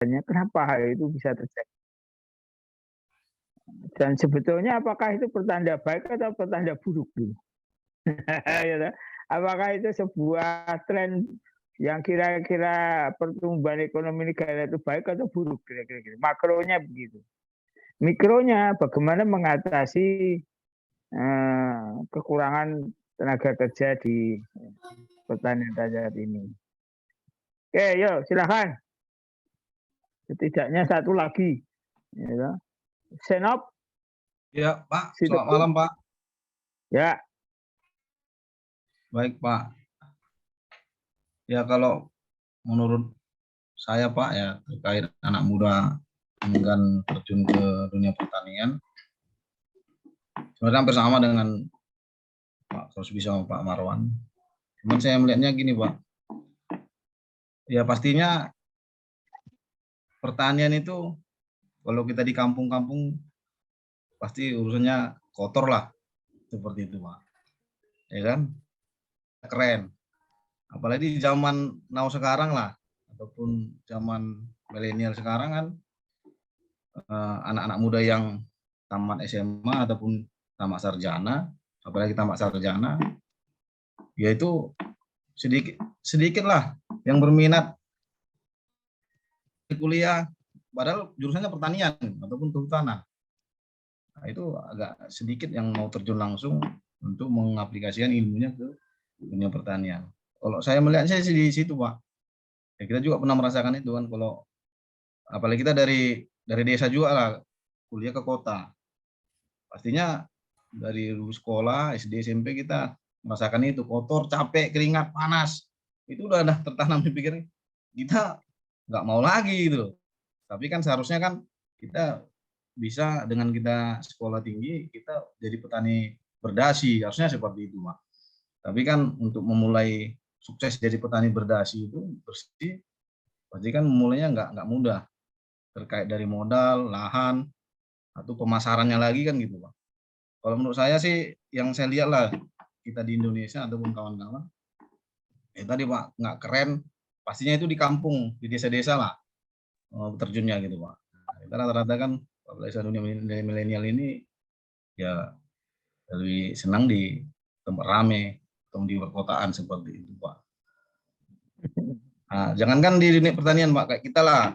kenapa hal itu bisa terjadi. Dan sebetulnya apakah itu pertanda baik atau pertanda buruk? Apakah itu sebuah tren yang kira-kira pertumbuhan ekonomi negara itu baik atau buruk? Kira-kira makronya begitu. Mikronya bagaimana mengatasi kekurangan tenaga kerja di pertanian saat ini. Oke, yuk silakan. Setidaknya satu lagi. Ya. Senop. Ya, Pak. Selamat malam, Pak. Ya. Baik, Pak. Ya, kalau menurut saya, Pak, ya terkait anak muda enggan terjun ke dunia pertanian, sebenarnya hampir sama dengan Pak Rosbi sama Pak Marwan. Cuman saya melihatnya gini, Pak. Ya, pastinya pertanian itu kalau kita di kampung-kampung pasti urusannya kotor lah, seperti itu, Pak. Ya kan? Keren. Apalagi di zaman now sekarang lah, ataupun zaman milenial sekarang kan, anak-anak muda yang tamat SMA ataupun tamat sarjana, apalagi tamat sarjana, yaitu sedikit lah yang berminat kuliah, padahal jurusannya pertanian ataupun kehutanan. Nah, itu agak sedikit yang mau terjun langsung untuk mengaplikasikan ilmunya ke dunia pertanian. Kalau saya melihatnya sih di situ, Pak. Ya, kita juga pernah merasakan itu kan, kalau apalagi kita dari desa juga lah kuliah ke kota. Pastinya dari lulus sekolah SD SMP kita merasakan itu, kotor, capek, keringat, panas. Itu udah tertanam di pikiran kita, nggak mau lagi gitu. Tapi kan seharusnya kan kita bisa dengan kita sekolah tinggi, kita jadi petani berdasi, harusnya seperti itu, Pak. Tapi kan untuk memulai sukses jadi petani berdasi itu bersih, pasti kan memulainya nggak mudah, terkait dari modal, lahan, atau pemasarannya lagi kan gitu, Pak. Kalau menurut saya sih, yang saya lihat lah kita di Indonesia ataupun kawan-kawan, tadi Pak, nggak keren, pastinya itu di kampung, di desa-desa lah terjunnya gitu, Pak. Kita rata-rata kan populasi dunia milenial ini ya lebih senang di tempat rame atau di perkotaan seperti itu, Pak. Nah, jangankan di dunia pertanian, Pak, kayak kita lah,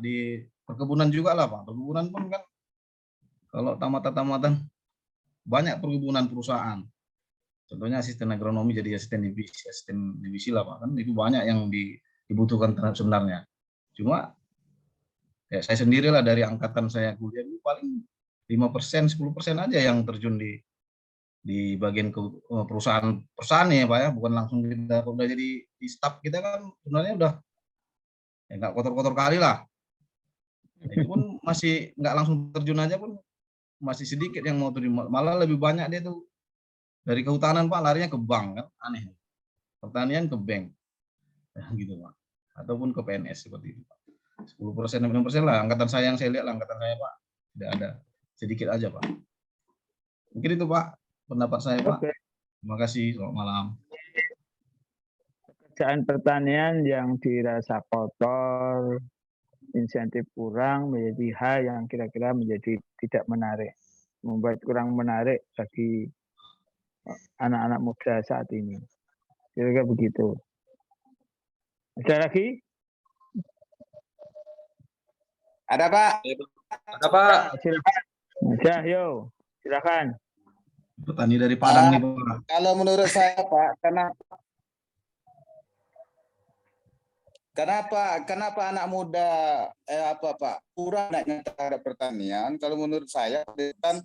di perkebunan juga lah, Pak. Perkebunan pun kan kalau tamatan-tamatan banyak perkebunan perusahaan. Contohnya asisten agronomi jadi asisten divisi lah, Pak. Kan itu banyak yang dibutuhkan sebenarnya. Cuma ya saya sendirilah dari angkatan saya kuliah dulu paling 5%, 10% aja yang terjun di bagian perusahaan ya, Pak ya, bukan langsung kita udah jadi di staf kita kan sebenarnya udah ya nggak kotor-kotor kali lah. Itu pun masih nggak langsung terjun aja pun masih sedikit yang mau terjun, malah lebih banyak dia tuh dari kehutanan, Pak, larinya ke bank kan, aneh. Pertanian ke bank, ya, gitu, Pak. Ataupun ke PNS seperti itu, Pak. 10%, 6% lah angkatan saya, yang saya lihat lah angkatan saya, Pak. Tidak ada, sedikit aja, Pak. Mungkin itu, Pak, pendapat saya, Pak. Terima kasih, selamat malam. Pekerjaan pertanian yang dirasa kotor, insentif kurang, menjadi hal yang kira-kira menjadi tidak menarik, membuat kurang menarik bagi anak-anak muda saat ini. Kira-kira begitu. Ada lagi? Ada, Pak. Ada, Pak. Silakan. Ada, yo. Silakan. Petani dari Padang nih, Pak. Kalau menurut saya, Pak, kenapa anak muda Pak kurang naiknya terhadap pertanian? Kalau menurut saya kan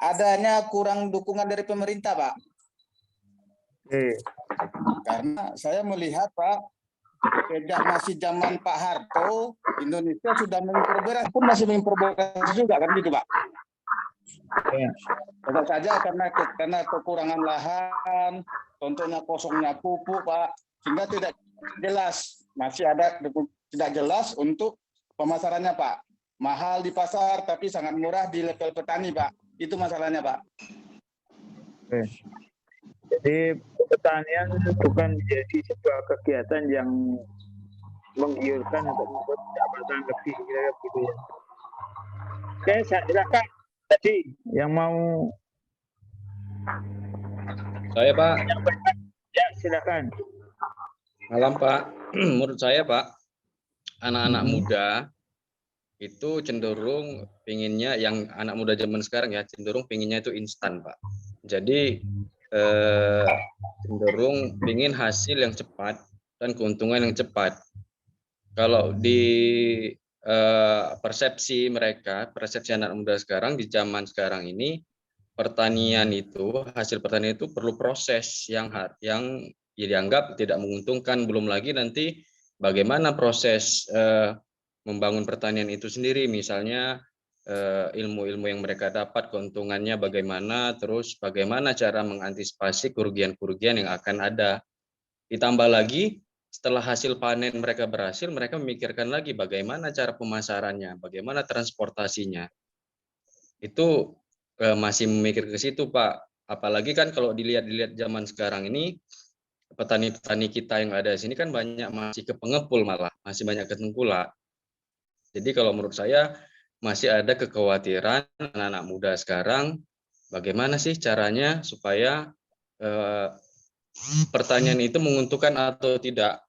adanya kurang dukungan dari pemerintah, Pak. Karena saya melihat, Pak, sejak masih zaman Pak Harto, Indonesia sudah mengimpor beras pun masih mengimpor beras juga kan gitu, Pak. Ya. Tetap saja karena kekurangan lahan, contohnya kosongnya pupuk, Pak, sehingga tidak jelas, masih ada tidak jelas untuk pemasarannya, Pak. Mahal di pasar tapi sangat murah di level petani, Pak. Itu masalahnya, Pak. Oke. Jadi pertanian bukan menjadi sebuah kegiatan yang menggiurkan untuk membuat pendapatan lebih kira-kira begitu ya. Oke, silakan tadi yang mau Saya Pak, ya silakan. malam Pak. Menurut saya Pak, anak-anak Hmm. muda itu cenderung pinginnya, yang anak muda zaman sekarang ya, cenderung pinginnya itu instan Pak. Jadi cenderung pingin hasil yang cepat dan keuntungan yang cepat. Kalau di persepsi mereka, persepsi anak muda sekarang di zaman sekarang ini, pertanian itu, hasil pertanian itu perlu proses yang dianggap tidak menguntungkan. Belum lagi nanti bagaimana proses membangun pertanian itu sendiri, misalnya ilmu-ilmu yang mereka dapat, keuntungannya bagaimana, terus bagaimana cara mengantisipasi kerugian-kerugian yang akan ada. Ditambah lagi, setelah hasil panen mereka berhasil, mereka memikirkan lagi bagaimana cara pemasarannya, bagaimana transportasinya. Itu masih memikir ke situ, Pak. Apalagi kan kalau dilihat zaman sekarang ini, petani-petani kita yang ada di sini kan banyak masih ke pengepul, malah masih banyak ke tengkulak. Jadi kalau menurut saya masih ada kekhawatiran anak-anak muda sekarang, bagaimana sih caranya supaya pertanian itu menguntungkan atau tidak.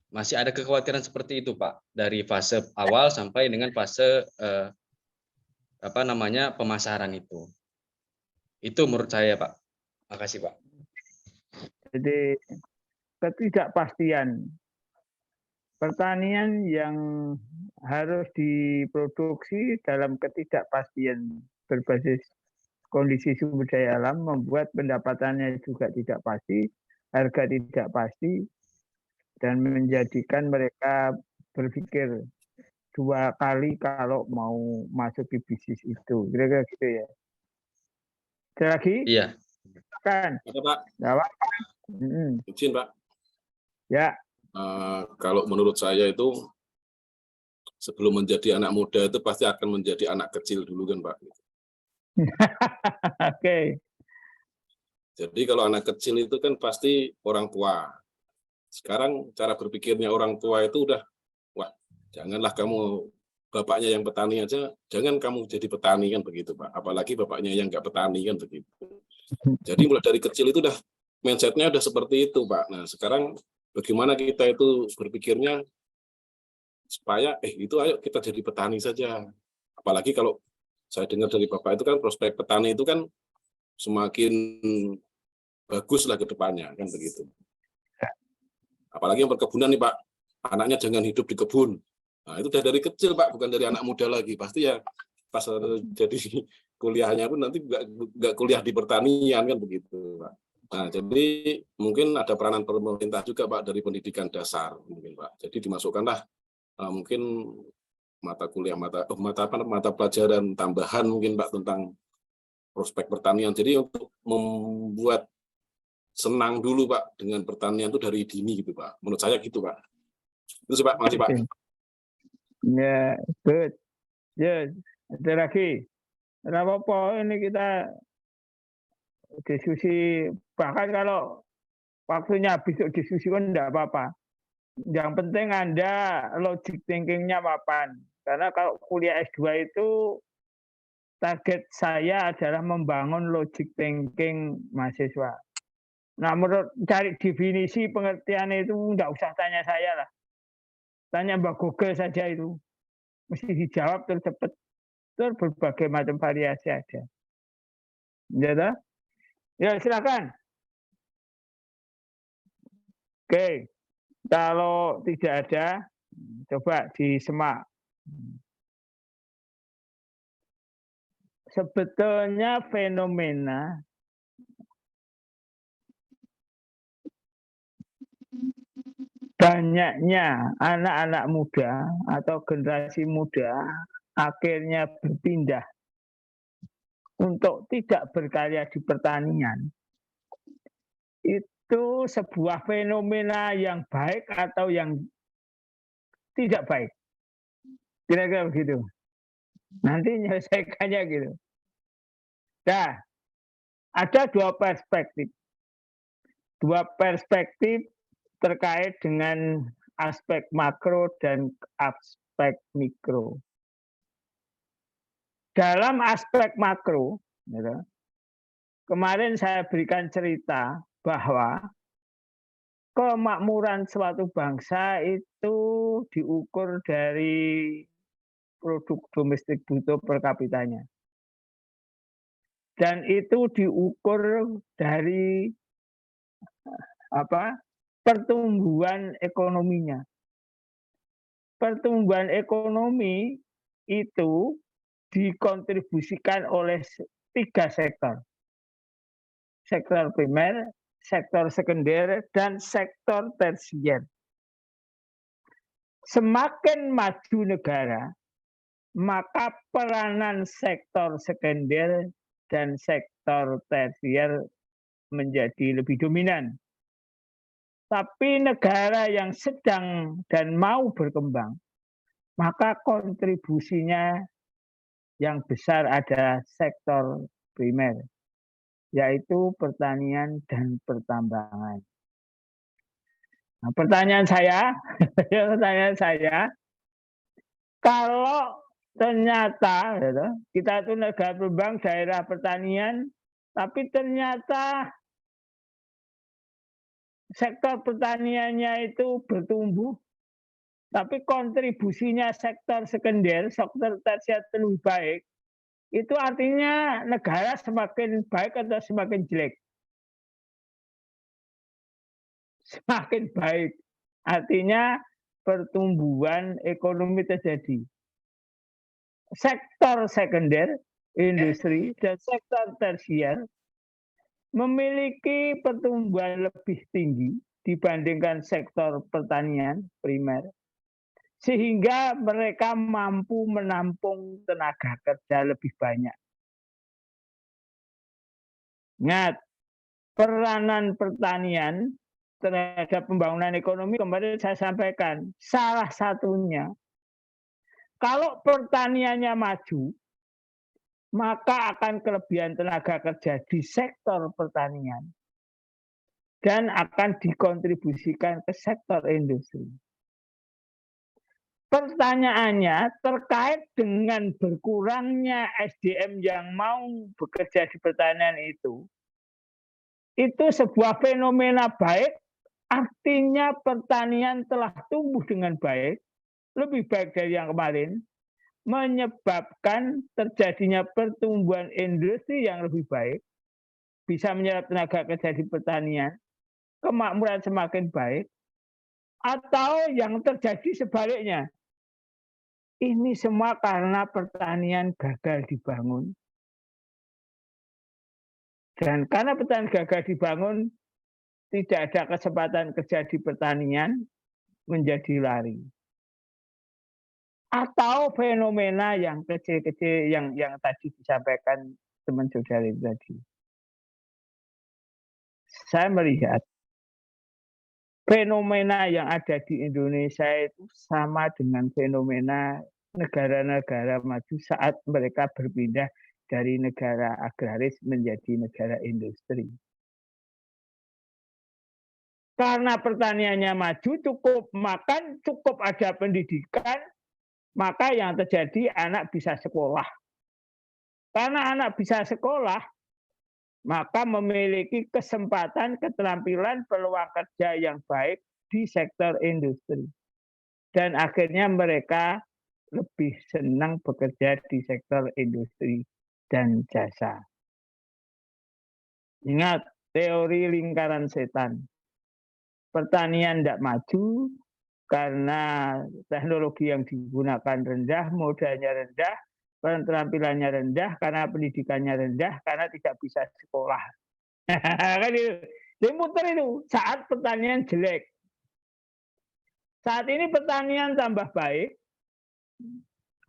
Masih ada kekhawatiran seperti itu, Pak, dari fase awal sampai dengan fase pemasaran itu. Itu menurut saya, Pak. Makasih, Pak. Jadi ketidakpastian pertanian yang harus diproduksi dalam ketidakpastian berbasis kondisi sumber daya alam membuat pendapatannya juga tidak pasti, harga tidak pasti, dan menjadikan mereka berpikir 2 kali kalau mau masuk di bisnis itu. Kira-kira gitu ya. Ada lagi? Iya. Kan? Ada Pak. Jawab. Izin Pak. Ya. Kalau menurut saya itu sebelum menjadi anak muda itu pasti akan menjadi anak kecil dulu kan Pak. Oke. Jadi kalau anak kecil itu kan pasti orang tua. Sekarang cara berpikirnya orang tua itu udah, wah janganlah kamu bapaknya yang petani aja, jangan kamu jadi petani kan begitu Pak. Apalagi bapaknya yang nggak petani kan begitu. Jadi mulai dari kecil itu udah mindset-nya udah seperti itu Pak. Nah sekarang bagaimana kita itu berpikirnya supaya itu ayo kita jadi petani saja. Apalagi kalau saya dengar dari Bapak itu kan prospek petani itu kan semakin bagus lah ke depannya kan begitu. Apalagi yang perkebunan nih Pak, anaknya jangan hidup di kebun. Nah itu udah dari kecil Pak, bukan dari anak muda lagi. Pasti ya pas jadi kuliahnya pun nanti nggak kuliah di pertanian kan begitu Pak. Nah jadi mungkin ada peranan pemerintah juga Pak dari pendidikan dasar mungkin Pak. Jadi dimasukkanlah mungkin mata kuliah mata pelajaran tambahan mungkin Pak tentang prospek pertanian. Jadi untuk membuat senang dulu Pak dengan pertanian itu dari dini gitu Pak. Menurut saya gitu Pak. Itu sih Pak, makasih Pak. Ya, good. Ya, ada lagi. Kenapa ini kita diskusi, bahkan kalau waktunya habis diskusi kan enggak apa-apa. Yang penting Anda logic thinking-nya mapan. Karena kalau kuliah S2 itu target saya adalah membangun logic thinking mahasiswa. Nah, menurut cari definisi pengertian itu enggak usah tanya saya lah. Tanya Mbak Google saja itu. Mesti dijawab terus cepat. Terus berbagai macam variasi ada. Ya, ya silakan. Oke. Kalau tidak ada, coba disemak. Sebetulnya fenomena banyaknya anak-anak muda atau generasi muda akhirnya berpindah untuk tidak berkarya di pertanian. Itu sebuah fenomena yang baik atau yang tidak baik. Kira-kira begitu. Nanti menyelesaikannya gitu. Nah, ada 2 perspektif. 2 perspektif terkait dengan aspek makro dan aspek mikro. Dalam aspek makro, kemarin saya berikan cerita bahwa kemakmuran suatu bangsa itu diukur dari produk domestik bruto per kapitanya. Dan itu diukur dari pertumbuhan ekonominya. Pertumbuhan ekonomi itu dikontribusikan oleh 3 sektor. Sektor primer, sektor sekunder, dan sektor tersier. Semakin maju negara, maka peranan sektor sekunder dan sektor tersier menjadi lebih dominan. Tapi negara yang sedang dan mau berkembang, maka kontribusinya yang besar ada sektor primer, yaitu pertanian dan pertambangan. Nah, pertanyaan saya, kalau ternyata kita itu negara berkembang, daerah pertanian, tapi ternyata sektor pertaniannya itu bertumbuh, tapi kontribusinya sektor sekunder, sektor tersier lebih baik, itu artinya negara semakin baik atau semakin jelek? Semakin baik. Artinya pertumbuhan ekonomi terjadi. Sektor sekunder, industri, dan sektor tersier memiliki pertumbuhan lebih tinggi dibandingkan sektor pertanian primer, sehingga mereka mampu menampung tenaga kerja lebih banyak. Ingat, peranan pertanian terhadap pembangunan ekonomi kemarin saya sampaikan, salah satunya, kalau pertaniannya maju, maka akan kelebihan tenaga kerja di sektor pertanian dan akan dikontribusikan ke sektor industri. Pertanyaannya terkait dengan berkurangnya SDM yang mau bekerja di pertanian itu sebuah fenomena baik, artinya pertanian telah tumbuh dengan baik, lebih baik dari yang kemarin, menyebabkan terjadinya pertumbuhan industri yang lebih baik, bisa menyerap tenaga kerja di pertanian, kemakmuran semakin baik, atau yang terjadi sebaliknya. Ini semua karena pertanian gagal dibangun. Dan karena pertanian gagal dibangun, tidak ada kesempatan kerja di pertanian, menjadi lari. Atau fenomena yang kecil-kecil yang tadi disampaikan teman saudara tadi. Saya melihat fenomena yang ada di Indonesia itu sama dengan fenomena negara-negara maju saat mereka berpindah dari negara agraris menjadi negara industri. Karena pertaniannya maju, cukup makan, cukup ada pendidikan, maka yang terjadi anak bisa sekolah. Karena anak bisa sekolah, maka memiliki kesempatan, keterampilan, peluang kerja yang baik di sektor industri. Dan akhirnya mereka lebih senang bekerja di sektor industri dan jasa. Ingat teori lingkaran setan. Pertanian tidak maju karena teknologi yang digunakan rendah, modalnya rendah, keterampilannya rendah, karena pendidikannya rendah, karena tidak bisa sekolah. Kan itu. Dia muter itu saat pertanian jelek. Saat ini pertanian tambah baik,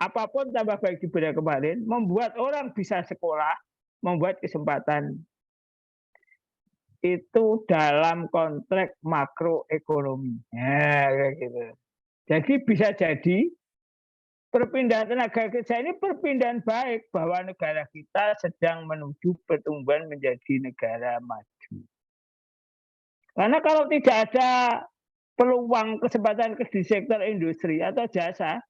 apapun tambah baik dibanding kemarin, membuat orang bisa sekolah, membuat kesempatan. Itu dalam konteks makroekonomi. Ya, kayak gitu. Jadi bisa jadi perpindahan tenaga kerja ini perpindahan baik bahwa negara kita sedang menuju pertumbuhan menjadi negara maju. Karena kalau tidak ada peluang kesempatan kerja di sektor industri atau jasa,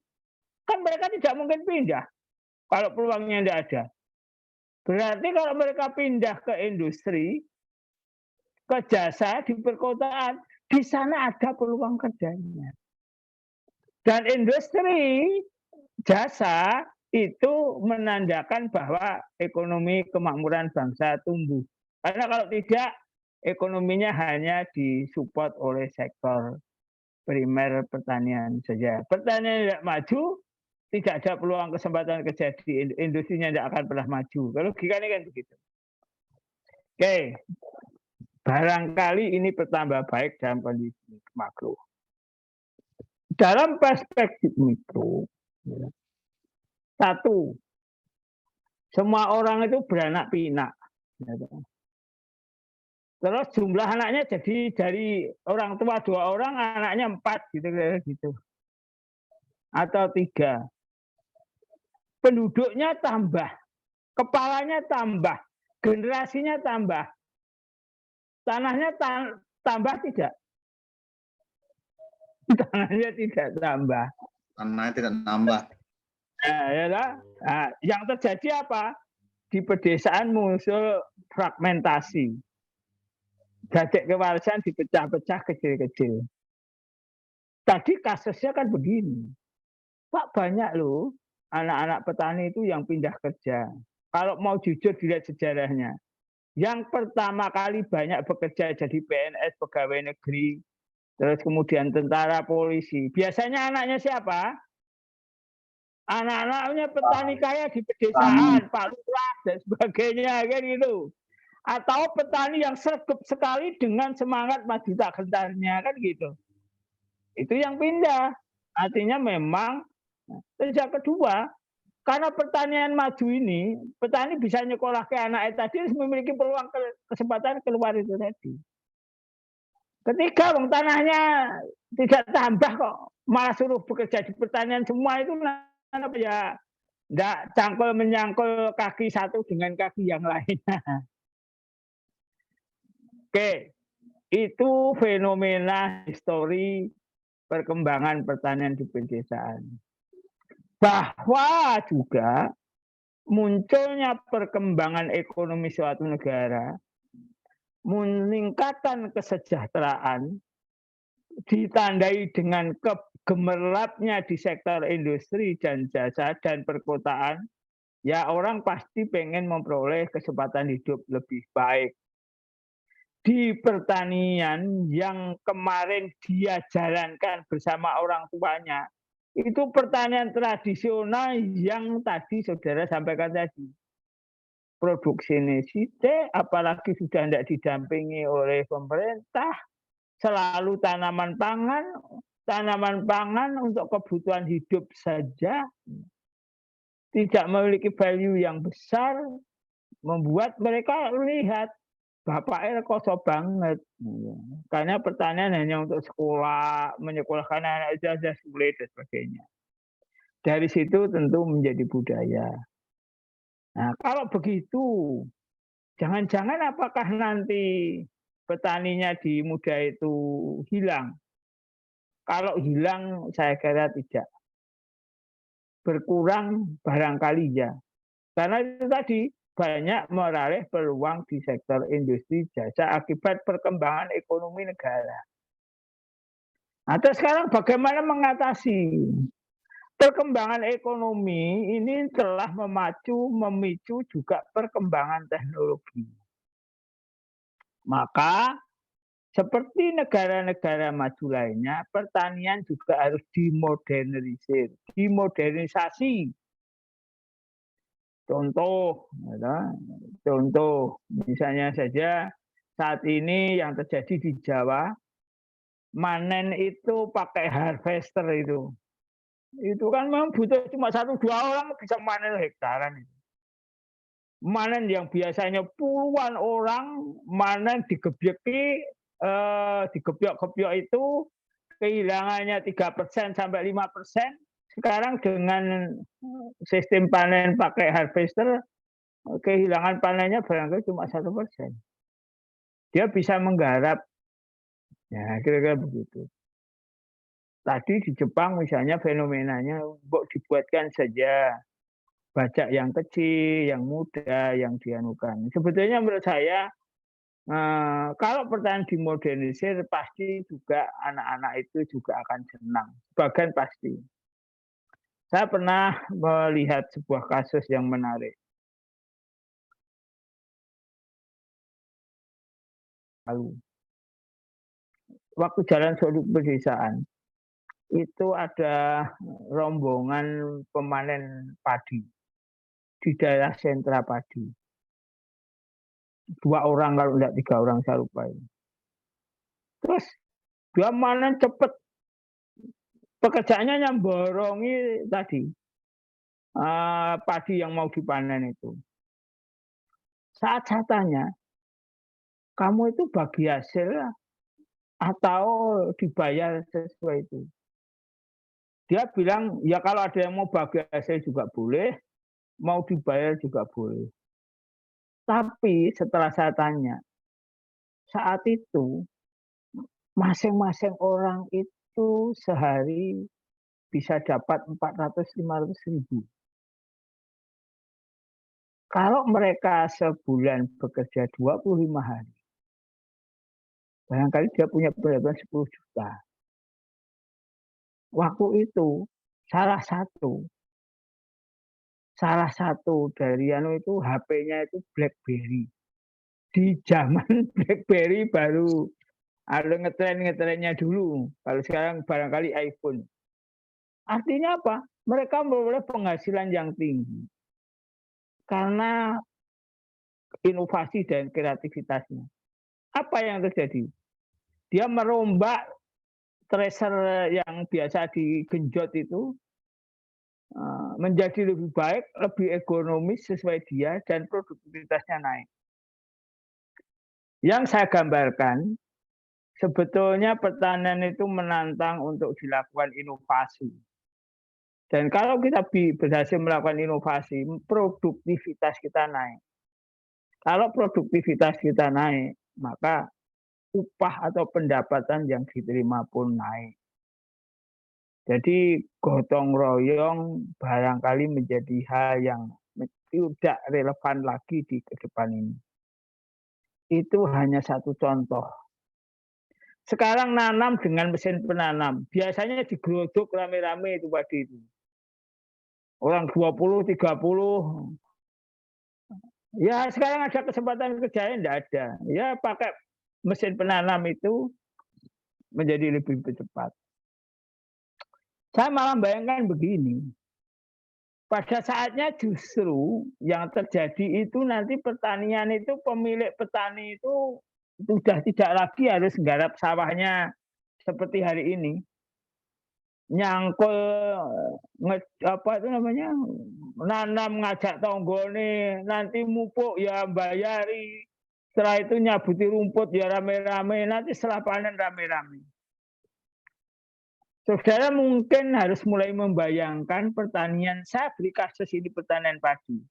kan mereka tidak mungkin pindah kalau peluangnya tidak ada. Berarti kalau mereka pindah ke industri, ke jasa di perkotaan, di sana ada peluang kerjanya. Dan industri jasa itu menandakan bahwa ekonomi kemakmuran bangsa tumbuh. Karena kalau tidak, ekonominya hanya disupport oleh sektor primer pertanian saja. Pertanian tidak maju, tidak ada peluang kesempatan kerja di industrinya tidak akan pernah maju. Kalau logikanya kan begitu. Oke, barangkali ini bertambah baik dalam kondisi makro. Dalam perspektif mikro, satu, semua orang itu beranak pinak. Terus jumlah anaknya jadi dari orang tua 2 orang, anaknya 4 gitu. Atau 3. Penduduknya tambah, kepalanya tambah, generasinya tambah. Tanahnya tambah tidak? Tanahnya tidak tambah. Tanahnya tidak nambah. Nah, yang terjadi apa? Di pedesaan muncul fragmentasi. Gadek kewarisan dipecah-pecah kecil-kecil. Tadi kasusnya kan begini. Pak, banyak loh anak-anak petani itu yang pindah kerja. Kalau mau jujur dilihat sejarahnya. Yang pertama kali banyak bekerja jadi PNS, pegawai negeri, terus kemudian tentara, polisi. Biasanya anaknya siapa? Anak-anaknya petani kaya di pedesaan, Pak Lurah dan sebagainya, kan gitu. Atau petani yang sregep sekali dengan semangat maju tak gentarnya, kan gitu. Itu yang pindah. Artinya memang. Terus yang kedua, karena pertanian maju ini, petani bisa nyekolah ke anaknya tadi, memiliki peluang kesempatan keluar itu tadi. Ketika tanahnya tidak tambah kok, malah suruh bekerja di pertanian semua itu apa ya? Enggak cangkul menyangkul kaki satu dengan kaki yang lainnya. Oke, itu fenomena histori perkembangan pertanian di pedesaan. Bahwa juga munculnya perkembangan ekonomi suatu negara, meningkatkan kesejahteraan, ditandai dengan gemerlapnya di sektor industri dan jasa dan perkotaan, ya orang pasti pengen memperoleh kesempatan hidup lebih baik. Di pertanian yang kemarin dia jalankan bersama orang tuanya, itu pertanian tradisional yang tadi saudara sampaikan tadi. Produksi sithik, apalagi sudah tidak didampingi oleh pemerintah, selalu tanaman pangan untuk kebutuhan hidup saja, tidak memiliki value yang besar, membuat mereka lihat bapaknya koso banget. Karena pertanian hanya untuk sekolah, menyekolahkan anak saja sulit dan sebagainya. Dari situ tentu menjadi budaya. Nah, kalau begitu, jangan-jangan apakah nanti petaninya di muda itu hilang? Kalau hilang, saya kira tidak. Berkurang barangkali ya. Karena itu tadi, banyak meralih peluang di sektor industri jasa akibat perkembangan ekonomi negara. Atau sekarang bagaimana mengatasi perkembangan ekonomi ini telah memicu juga perkembangan teknologi. Maka seperti negara-negara maju lainnya, pertanian juga harus dimodernisasi. Contoh, misalnya saja saat ini yang terjadi di Jawa, manen itu pakai harvester itu. Itu kan memang butuh cuma 1-2 orang bisa manen hektaran. Manen yang biasanya puluhan orang, manen digebyok-gebyok itu kehilangannya 3% sampai 5%. Sekarang dengan sistem panen pakai harvester, kehilangan panennya barangkali cuma 1%. Dia bisa menggarap. Ya, kira-kira begitu. tadi di Jepang misalnya fenomenanya dibuatkan saja bajak yang kecil, yang muda, yang dianukan. Sebetulnya menurut saya kalau pertanian dimodernisir pasti juga anak-anak itu juga akan senang. Sebagian pasti. Saya pernah melihat sebuah kasus yang menarik. Lalu, waktu jalan suatu pedesaan, itu ada rombongan pemanen padi di daerah sentra padi. 2 orang kalau enggak 3 orang saya lupa ini. Terus dia manen cepet. Pekerjaannya nyamborongi tadi padi yang mau dipanen itu. Saat saya tanya, kamu itu bagi hasil atau dibayar sesuai itu? Dia bilang, ya kalau ada yang mau bagi hasil juga boleh, mau dibayar juga boleh. Tapi setelah saya tanya, saat itu masing-masing orang itu sehari bisa dapat 400-500 ribu. Kalau mereka sebulan bekerja 25 hari, barangkali dia punya pendapatan 10 juta. Waktu itu salah satu dari itu HP-nya itu BlackBerry. Di zaman BlackBerry baru ada ngetren-ngetrennya dulu. Kalau sekarang barangkali iPhone. Artinya apa? Mereka memperoleh penghasilan yang tinggi karena inovasi dan kreativitasnya. Apa yang terjadi? Dia merombak tracer yang biasa digenjot itu menjadi lebih baik, lebih ekonomis sesuai dia, dan produktivitasnya naik. Yang saya gambarkan, sebetulnya pertanian itu menantang untuk dilakukan inovasi. Dan kalau kita berhasil melakukan inovasi, produktivitas kita naik. Kalau produktivitas kita naik, maka upah atau pendapatan yang diterima pun naik. Jadi gotong royong barangkali menjadi hal yang tidak relevan lagi di ke depan ini. Itu hanya satu contoh. Sekarang nanam dengan mesin penanam. Biasanya digerodok rame-rame itu padi itu. Orang 20, 30. Ya sekarang ada kesempatan kerjanya enggak ada. Ya pakai mesin penanam itu menjadi lebih cepat. Saya malah bayangkan begini. Pada saatnya justru yang terjadi itu nanti pertanian itu pemilik petani itu sudah tidak lagi harus nggarap sawahnya seperti hari ini. Nyangkul apa itu namanya? Nanam ngajak tonggone, nanti mupuk ya bayari. Setelah itu nyabuti rumput ya rame-rame, nanti setelah panen rame-rame. Saudara mungkin harus mulai membayangkan pertanian. Saya beri kasus ini pertanian padi.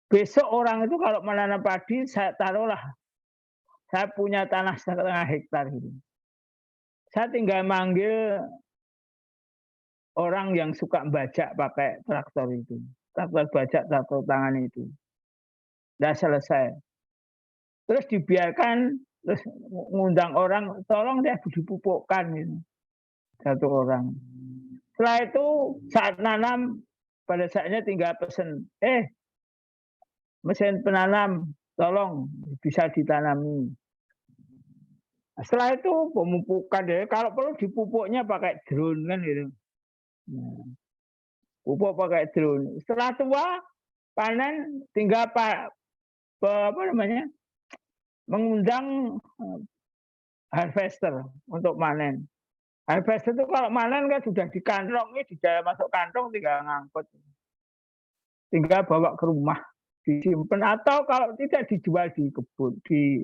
Besok orang itu kalau menanam padi, saya taruhlah, saya punya tanah 1,5 hektar gitu. Saya tinggal manggil orang yang suka bajak pakai traktor itu. Traktor bajak, traktor tangan itu. Sudah selesai. Terus dibiarkan, terus ngundang orang, tolong dia dipupukkan gitu. Satu orang. Setelah itu saat nanam pada saatnya tinggal pesen, mesin penanam tolong bisa ditanami. Setelah itu pemupukan deh, kalau perlu dipupuknya pakai drone kan gitu. Pupuk pakai drone. Setelah tua panen tinggal mengundang harvester untuk panen. Harvester itu kalau panen kan sudah dikantongi, dijaya masuk kantong tinggal ngangkut. Tinggal bawa ke rumah, disimpan atau kalau tidak dijual di kebun, di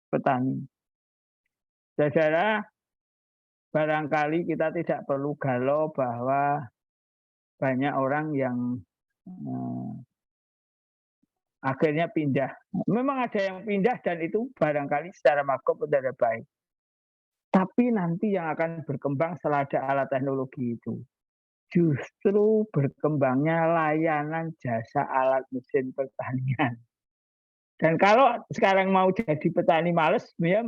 petani. Saudara, barangkali kita tidak perlu galau bahwa banyak orang yang akhirnya pindah. Memang ada yang pindah dan itu barangkali secara makro tidak baik. Tapi nanti yang akan berkembang setelah ada alat teknologi itu, justru berkembangnya layanan jasa alat mesin pertanian. Dan kalau sekarang mau jadi petani males, ya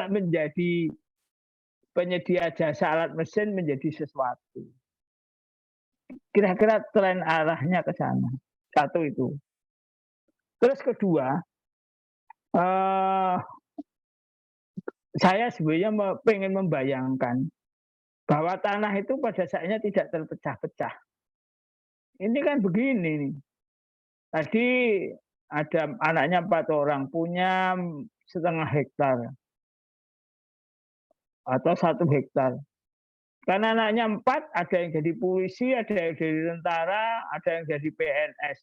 menjadi penyedia jasa alat mesin menjadi sesuatu. Kira-kira tren arahnya ke sana. Satu itu. Terus kedua, saya sebenarnya pengen membayangkan bahwa tanah itu pada saatnya tidak terpecah-pecah. Ini kan begini nih. Tadi ada anaknya 4 orang, punya 0,5 hektar atau 1 hektar. Karena anaknya 4, ada yang jadi polisi, ada yang jadi tentara, ada yang jadi PNS.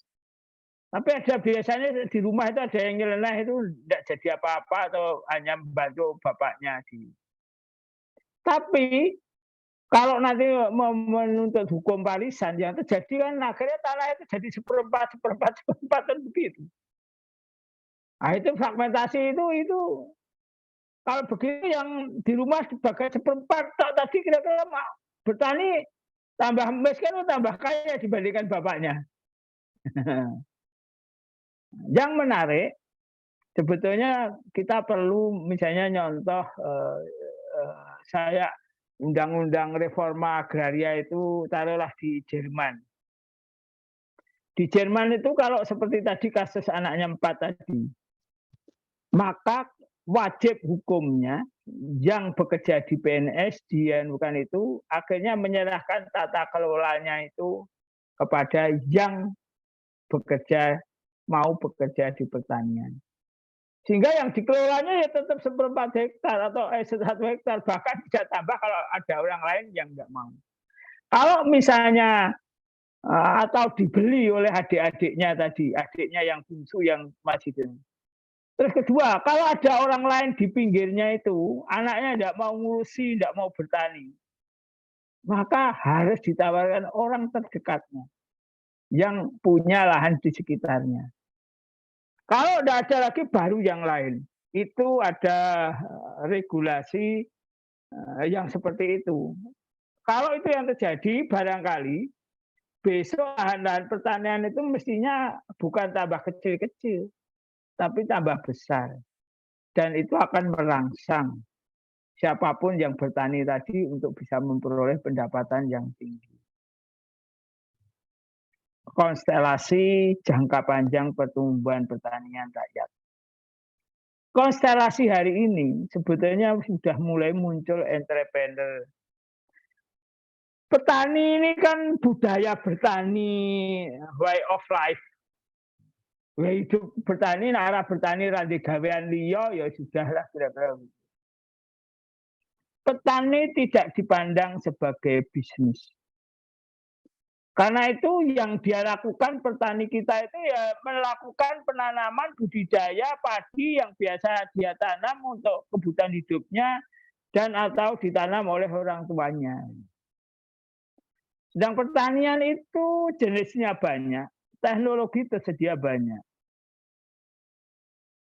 Tapi ada biasanya di rumah itu ada yang nyeleneh itu tidak jadi apa-apa atau hanya membantu bapaknya. Tapi kalau nanti menuntut hukum warisan yang terjadi kan akhirnya tanah itu jadi seperempat kan begitu. Nah itu fragmentasi itu kalau begitu yang di rumah sebagai seperempat tadi kira-kira bertani tambah miskin atau tambah kaya dibandingkan bapaknya. Yang menarik sebetulnya kita perlu misalnya nyontoh saya undang-undang reforma agraria itu taruhlah di Jerman. Di Jerman itu kalau seperti tadi kasus anaknya 4 tadi, maka wajib hukumnya yang bekerja di PNS bukan itu akhirnya menyerahkan tata kelolanya itu kepada yang mau bekerja di pertanian. Sehingga yang dikelolanya ya tetap 1/4 hektar atau 1 hektar, bahkan bisa tambah kalau ada orang lain yang nggak mau. Kalau misalnya atau dibeli oleh adik-adiknya tadi, adiknya yang bungsu yang masih itu. Terus kedua, kalau ada orang lain di pinggirnya itu, anaknya tidak mau ngurusi, tidak mau bertani, maka harus ditawarkan orang terdekatnya yang punya lahan di sekitarnya. Kalau tidak ada lagi baru yang lain. Itu ada regulasi yang seperti itu. Kalau itu yang terjadi, barangkali besok lahan-lahan pertanian itu mestinya bukan tambah kecil-kecil, tapi tambah besar. Dan itu akan merangsang siapapun yang bertani tadi untuk bisa memperoleh pendapatan yang tinggi. Konstelasi jangka panjang pertumbuhan pertanian rakyat. Konstelasi hari ini sebetulnya sudah mulai muncul entrepreneur. Petani ini kan budaya bertani, way of life. Hidup bertani, arah bertani randi gawean liya ya sudahlah kira-kira. Petani tidak dipandang sebagai bisnis. Karena itu yang dia lakukan petani kita itu ya melakukan penanaman budidaya padi yang biasa dia tanam untuk kebutuhan hidupnya dan atau ditanam oleh orang tuanya. Sedang pertanian itu jenisnya banyak, teknologi tersedia banyak.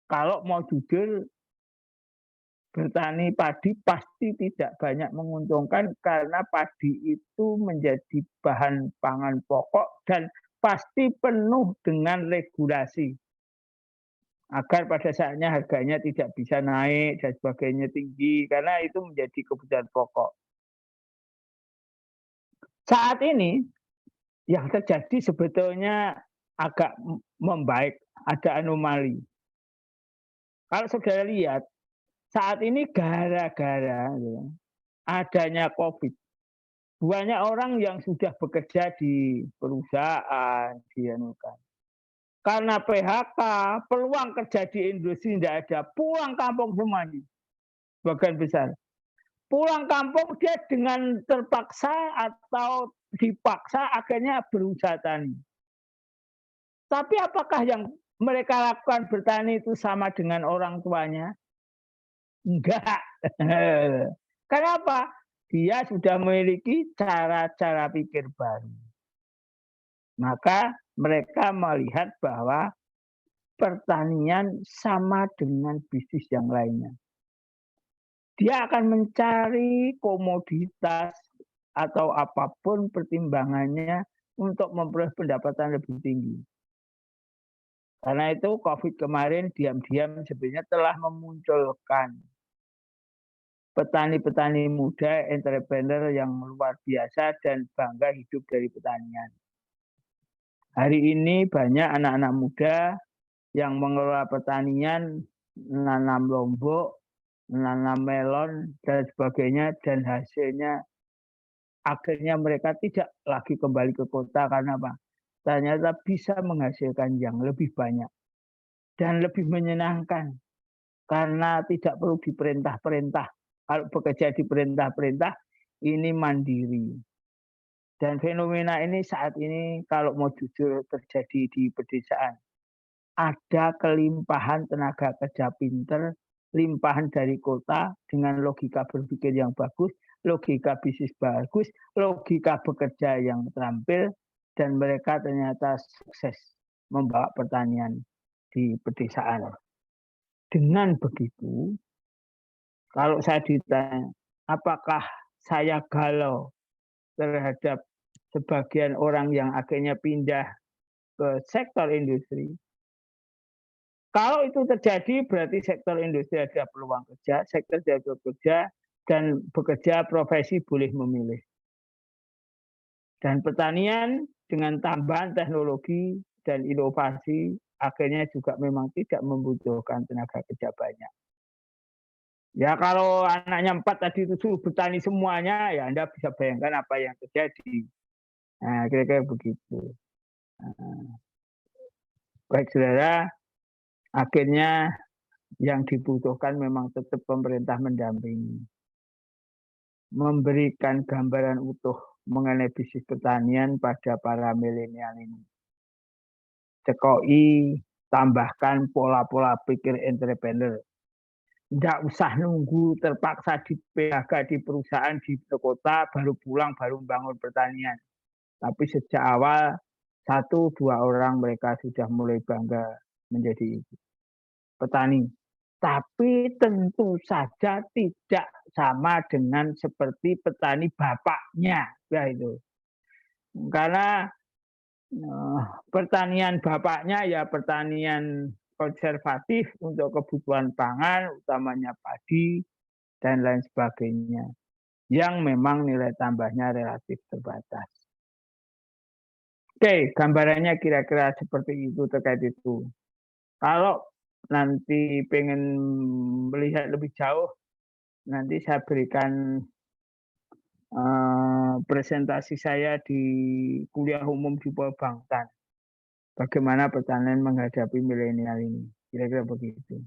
Kalau mau jujur, bertani padi pasti tidak banyak menguntungkan karena padi itu menjadi bahan pangan pokok dan pasti penuh dengan regulasi. Agar pada saatnya harganya tidak bisa naik dan sebagainya tinggi karena itu menjadi kebutuhan pokok. Saat ini yang terjadi sebetulnya agak membaik, ada anomali. Kalau saudara lihat, saat ini gara-gara adanya COVID, banyak orang yang sudah bekerja di perusahaan, karena PHK, peluang kerja di industri tidak ada, pulang kampung semuanya, bagian besar. Pulang kampung dia dengan terpaksa atau dipaksa akhirnya berusaha tani. Tapi apakah yang mereka lakukan bertani itu sama dengan orang tuanya? Enggak. Kenapa? Dia sudah memiliki cara-cara pikir baru. Maka mereka melihat bahwa pertanian sama dengan bisnis yang lainnya. Dia akan mencari komoditas atau apapun pertimbangannya untuk memperoleh pendapatan lebih tinggi. Karena itu COVID kemarin diam-diam sebenarnya telah memunculkan petani-petani muda, entrepreneur yang luar biasa dan bangga hidup dari pertanian. Hari ini banyak anak-anak muda yang mengelola pertanian, menanam lombok, menanam melon, dan sebagainya, dan hasilnya akhirnya mereka tidak lagi kembali ke kota karena apa? Ternyata bisa menghasilkan yang lebih banyak dan lebih menyenangkan karena tidak perlu diperintah-perintah. Kalau bekerja diperintah-perintah, ini mandiri. Dan fenomena ini saat ini kalau mau jujur terjadi di pedesaan. Ada kelimpahan tenaga kerja pinter, limpahan dari kota dengan logika berpikir yang bagus, logika bisnis bagus, logika bekerja yang terampil, dan mereka ternyata sukses membawa pertanian di pedesaan. Dengan begitu, kalau saya ditanya, apakah saya galau terhadap sebagian orang yang akhirnya pindah ke sektor industri? Kalau itu terjadi, berarti sektor industri ada peluang kerja, sektor jasa kerja, dan bekerja profesi boleh memilih. Dan pertanian dengan tambahan teknologi dan inovasi akhirnya juga memang tidak membutuhkan tenaga kerja banyak. Ya kalau anaknya 4 tadi itu suruh bertani semuanya, ya Anda bisa bayangkan apa yang terjadi. Nah, kira-kira begitu. Baik saudara, akhirnya yang dibutuhkan memang tetap pemerintah mendampingi. Memberikan gambaran utuh mengenai bisnis pertanian pada para milenial ini. Cekoi, tambahkan pola-pola pikir entrepreneur. Tidak usah nunggu terpaksa di PHK di perusahaan di kota, baru pulang, baru membangun pertanian. Tapi sejak awal, 1-2 orang mereka sudah mulai bangga menjadi petani. Tapi tentu saja tidak sama dengan seperti petani bapaknya. Ya itu. Karena pertanian bapaknya ya pertanian konservatif untuk kebutuhan pangan, utamanya padi, dan lain sebagainya. Yang memang nilai tambahnya relatif terbatas. Oke, gambarannya kira-kira seperti itu terkait itu. Kalau nanti pengen melihat lebih jauh, nanti saya berikan presentasi saya di kuliah umum di Polbangtan. Bagaimana pertanian menghadapi milenial ini. Kira-kira begitu.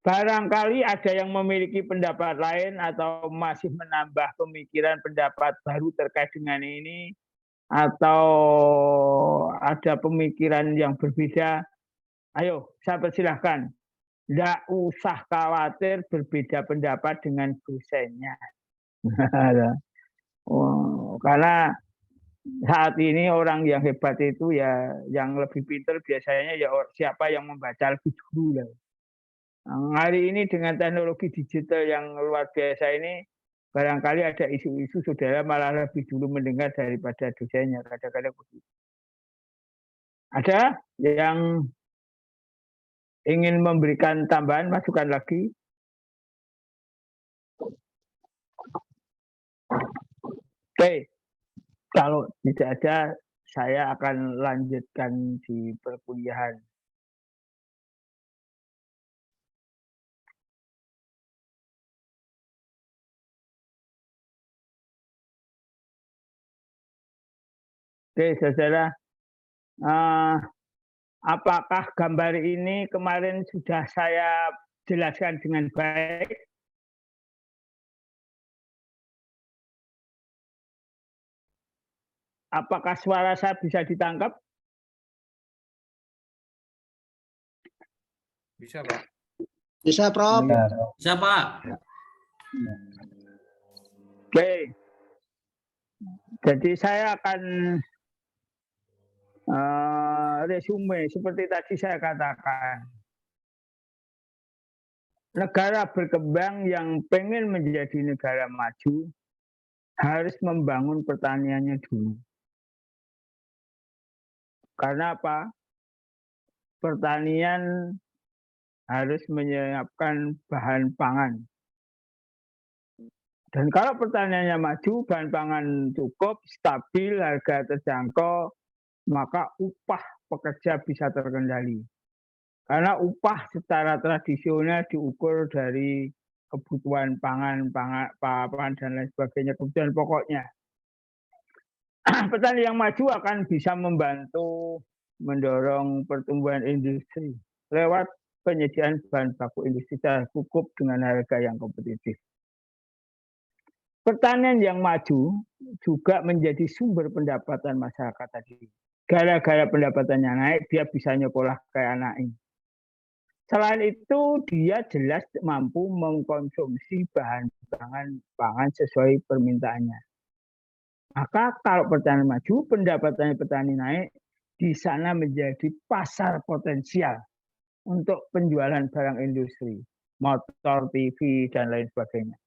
Barangkali ada yang memiliki pendapat lain atau masih menambah pemikiran pendapat baru terkait dengan ini, atau ada pemikiran yang berbeda, ayo saya persilahkan. Tidak usah khawatir berbeda pendapat dengan dosennya. Karena saat ini orang yang hebat itu ya yang lebih pintar biasanya ya siapa yang membaca lebih dulu lah. Hari ini dengan teknologi digital yang luar biasa ini, barangkali ada isu-isu saudara malah lebih dulu mendengar daripada dosennya. Kadang-kadang begitu. Ada yang ingin memberikan tambahan, masukan lagi? Oke, kalau tidak ada, saya akan lanjutkan di perkuliahan. Oke, saudara, apakah gambar ini kemarin sudah saya jelaskan dengan baik? Apakah suara saya bisa ditangkap? Bisa, Pak. Bisa, Prof. Bisa, Pak. Oke. Jadi saya akan resume seperti tadi saya katakan. negara berkembang yang pengen menjadi negara maju harus membangun pertaniannya dulu. Karena apa? Pertanian harus menyiapkan bahan pangan. Dan kalau pertaniannya maju, bahan pangan cukup, stabil, harga terjangkau, maka upah pekerja bisa terkendali. Karena upah secara tradisional diukur dari kebutuhan pangan, dan lain sebagainya, kebutuhan pokoknya. Petani yang maju akan bisa membantu mendorong pertumbuhan industri lewat penyediaan bahan baku industri secara cukup dengan harga yang kompetitif. Pertanian yang maju juga menjadi sumber pendapatan masyarakat tadi. Gara-gara pendapatannya naik, dia bisa nyekolah kayak anaknya. Selain itu, dia jelas mampu mengkonsumsi bahan pangan sesuai permintaannya. Maka kalau pertanian maju, pendapatannya petani naik, di sana menjadi pasar potensial untuk penjualan barang industri, motor, TV, dan lain sebagainya.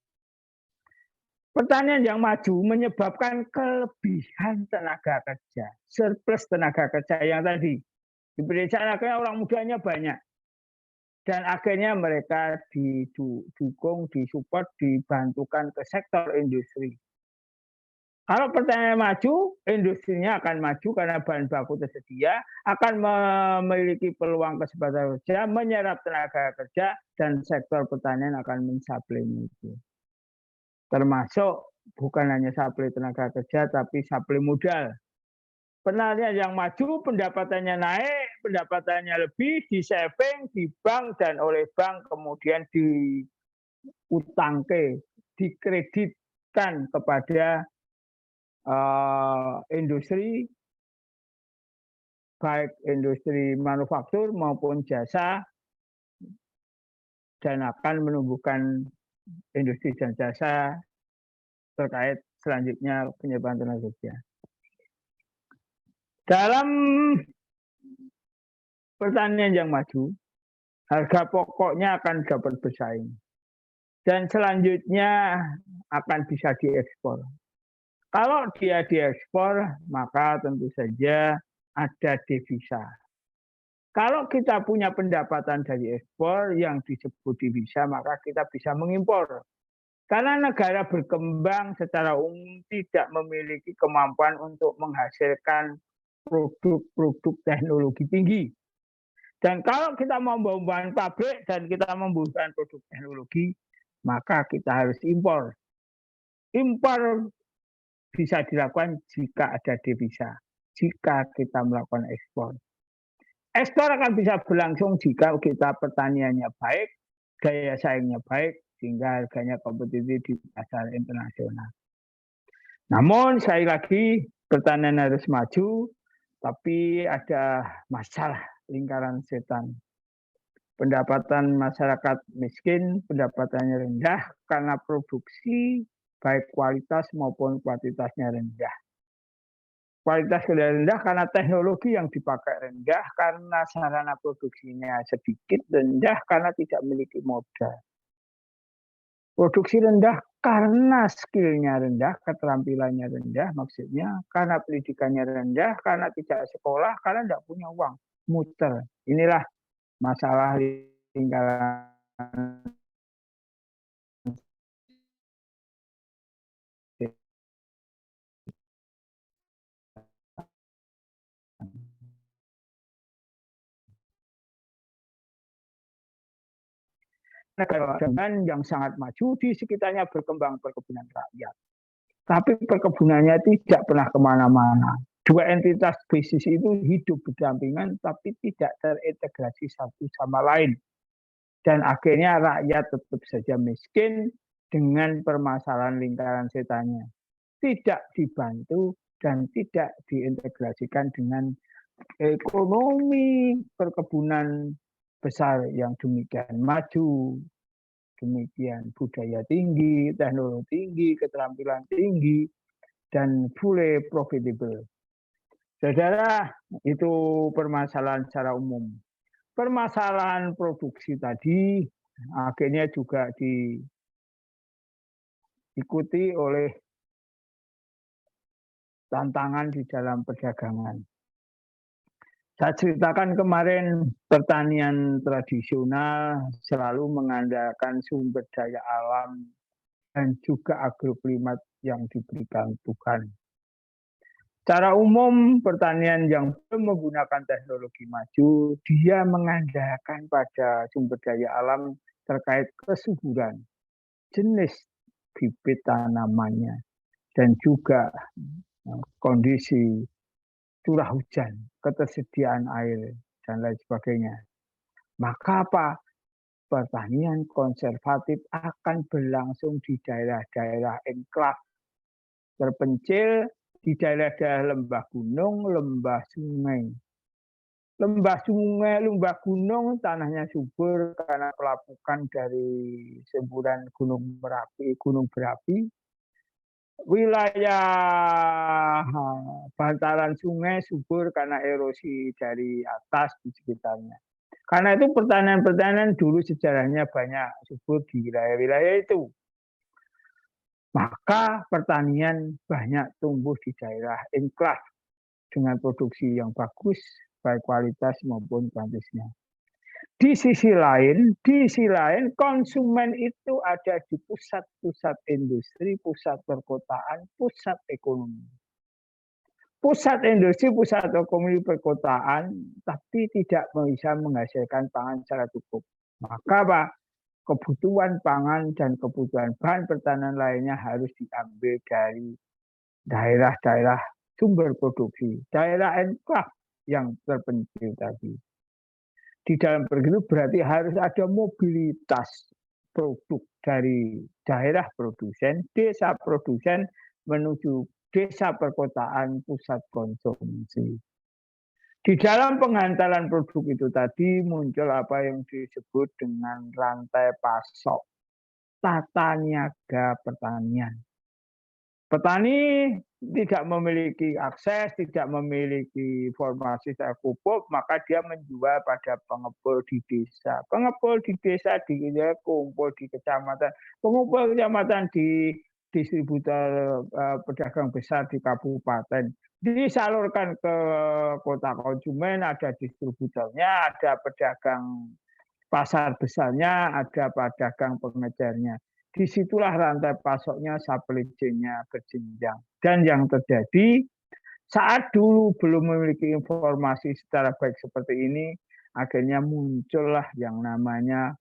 Pertanian yang maju menyebabkan kelebihan tenaga kerja, surplus tenaga kerja yang tadi. Di pedesaan akhirnya orang mudanya banyak. Dan akhirnya mereka didukung, disupport, dibantukan ke sektor industri. Kalau pertanian maju, industrinya akan maju karena bahan baku tersedia, akan memiliki peluang kesempatan kerja, menyerap tenaga kerja, dan sektor pertanian akan mensuplai itu. Termasuk bukan hanya suplai tenaga kerja, tapi suplai modal. Pertanian yang maju, pendapatannya naik, pendapatannya lebih, di-saving, di bank, dan oleh bank kemudian diutangke, dikreditkan kepada industri, baik industri manufaktur maupun jasa, dan akan menumbuhkan industri dan jasa terkait selanjutnya penyediaan tenaga kerja. Dalam pertanian yang maju, harga pokoknya akan dapat bersaing. Dan selanjutnya akan bisa diekspor. Kalau dia diekspor, maka tentu saja ada devisa. Kalau kita punya pendapatan dari ekspor yang disebut devisa, maka kita bisa mengimpor. Karena negara berkembang secara umum tidak memiliki kemampuan untuk menghasilkan produk-produk teknologi tinggi. Dan kalau kita mau membangun pabrik dan kita membutuhkan produk teknologi, maka kita harus impor. Impor bisa dilakukan jika ada devisa, jika kita melakukan ekspor. Ekspor akan bisa berlangsung jika kita pertaniannya baik, daya saingnya baik, sehingga harganya kompetitif di pasar internasional. Namun sekali lagi pertanian harus maju, tapi ada masalah lingkaran setan. Pendapatan masyarakat miskin, pendapatannya rendah karena produksi baik kualitas maupun kuantitasnya rendah. Kualitas rendah karena teknologi yang dipakai rendah, karena sarana produksinya sedikit, rendah karena tidak memiliki modal. Produksi rendah karena skillnya rendah, keterampilannya rendah, maksudnya karena pendidikannya rendah, karena tidak sekolah, karena tidak punya uang, muter. Inilah masalah lingkaran negara yang sangat maju, di sekitarnya berkembang perkebunan rakyat. Tapi perkebunannya tidak pernah kemana-mana. Dua entitas bisnis itu hidup berdampingan, tapi tidak terintegrasi satu sama lain. Dan akhirnya rakyat tetap saja miskin dengan permasalahan lingkaran setannya. Tidak dibantu dan tidak diintegrasikan dengan ekonomi perkebunan besar yang demikian maju, demikian budaya tinggi, teknologi tinggi, keterampilan tinggi, dan fully profitable. Saudara, itu permasalahan secara umum. Permasalahan produksi tadi akhirnya juga diikuti oleh tantangan di dalam perdagangan. Saya ceritakan kemarin pertanian tradisional selalu mengandalkan sumber daya alam dan juga agroklimat yang diberikan Tuhan. Secara umum pertanian yang belum menggunakan teknologi maju, dia mengandalkan pada sumber daya alam terkait kesuburan, jenis bibit tanamannya, dan juga kondisi curah hujan, ketersediaan air, dan lain sebagainya. Maka apa? Pertanian konservatif akan berlangsung di daerah-daerah enklave terpencil, di daerah-daerah lembah gunung, lembah sungai. Lembah gunung tanahnya subur karena pelapukan dari semburan gunung berapi. Wilayah bantaran sungai subur karena erosi dari atas di sekitarnya. Karena itu pertanian dulu sejarahnya banyak subur di wilayah-wilayah itu. Maka pertanian banyak tumbuh di daerah enklave dengan produksi yang bagus, baik kualitas maupun kuantitasnya. Di sisi lain konsumen itu ada di pusat-pusat industri, pusat perkotaan, pusat ekonomi. Pusat industri, pusat ekonomi perkotaan, tapi tidak bisa menghasilkan pangan secara cukup. Maka Pak, kebutuhan pangan dan kebutuhan bahan pertanian lainnya harus diambil dari daerah-daerah sumber produksi, daerah enklave yang terpencil tadi. Di dalam begitu berarti harus ada mobilitas produk dari daerah produsen, desa produsen menuju desa perkotaan, pusat konsumsi. Di dalam penghantaran produk itu tadi muncul apa yang disebut dengan rantai pasok, tata niaga pertanian. Petani tidak memiliki akses, tidak memiliki informasi secara pupuk, maka dia menjual pada pengepul di desa. Pengepul di desa kumpul di kecamatan, pengumpul kecamatan di distributor pedagang besar di kabupaten. Disalurkan ke kota konsumen, ada distributornya, ada pedagang pasar besarnya, ada pedagang pengejarnya. Disitulah rantai pasoknya, supply chain-nya berjenjang. Dan yang terjadi saat dulu belum memiliki informasi secara baik seperti ini, akhirnya muncullah yang namanya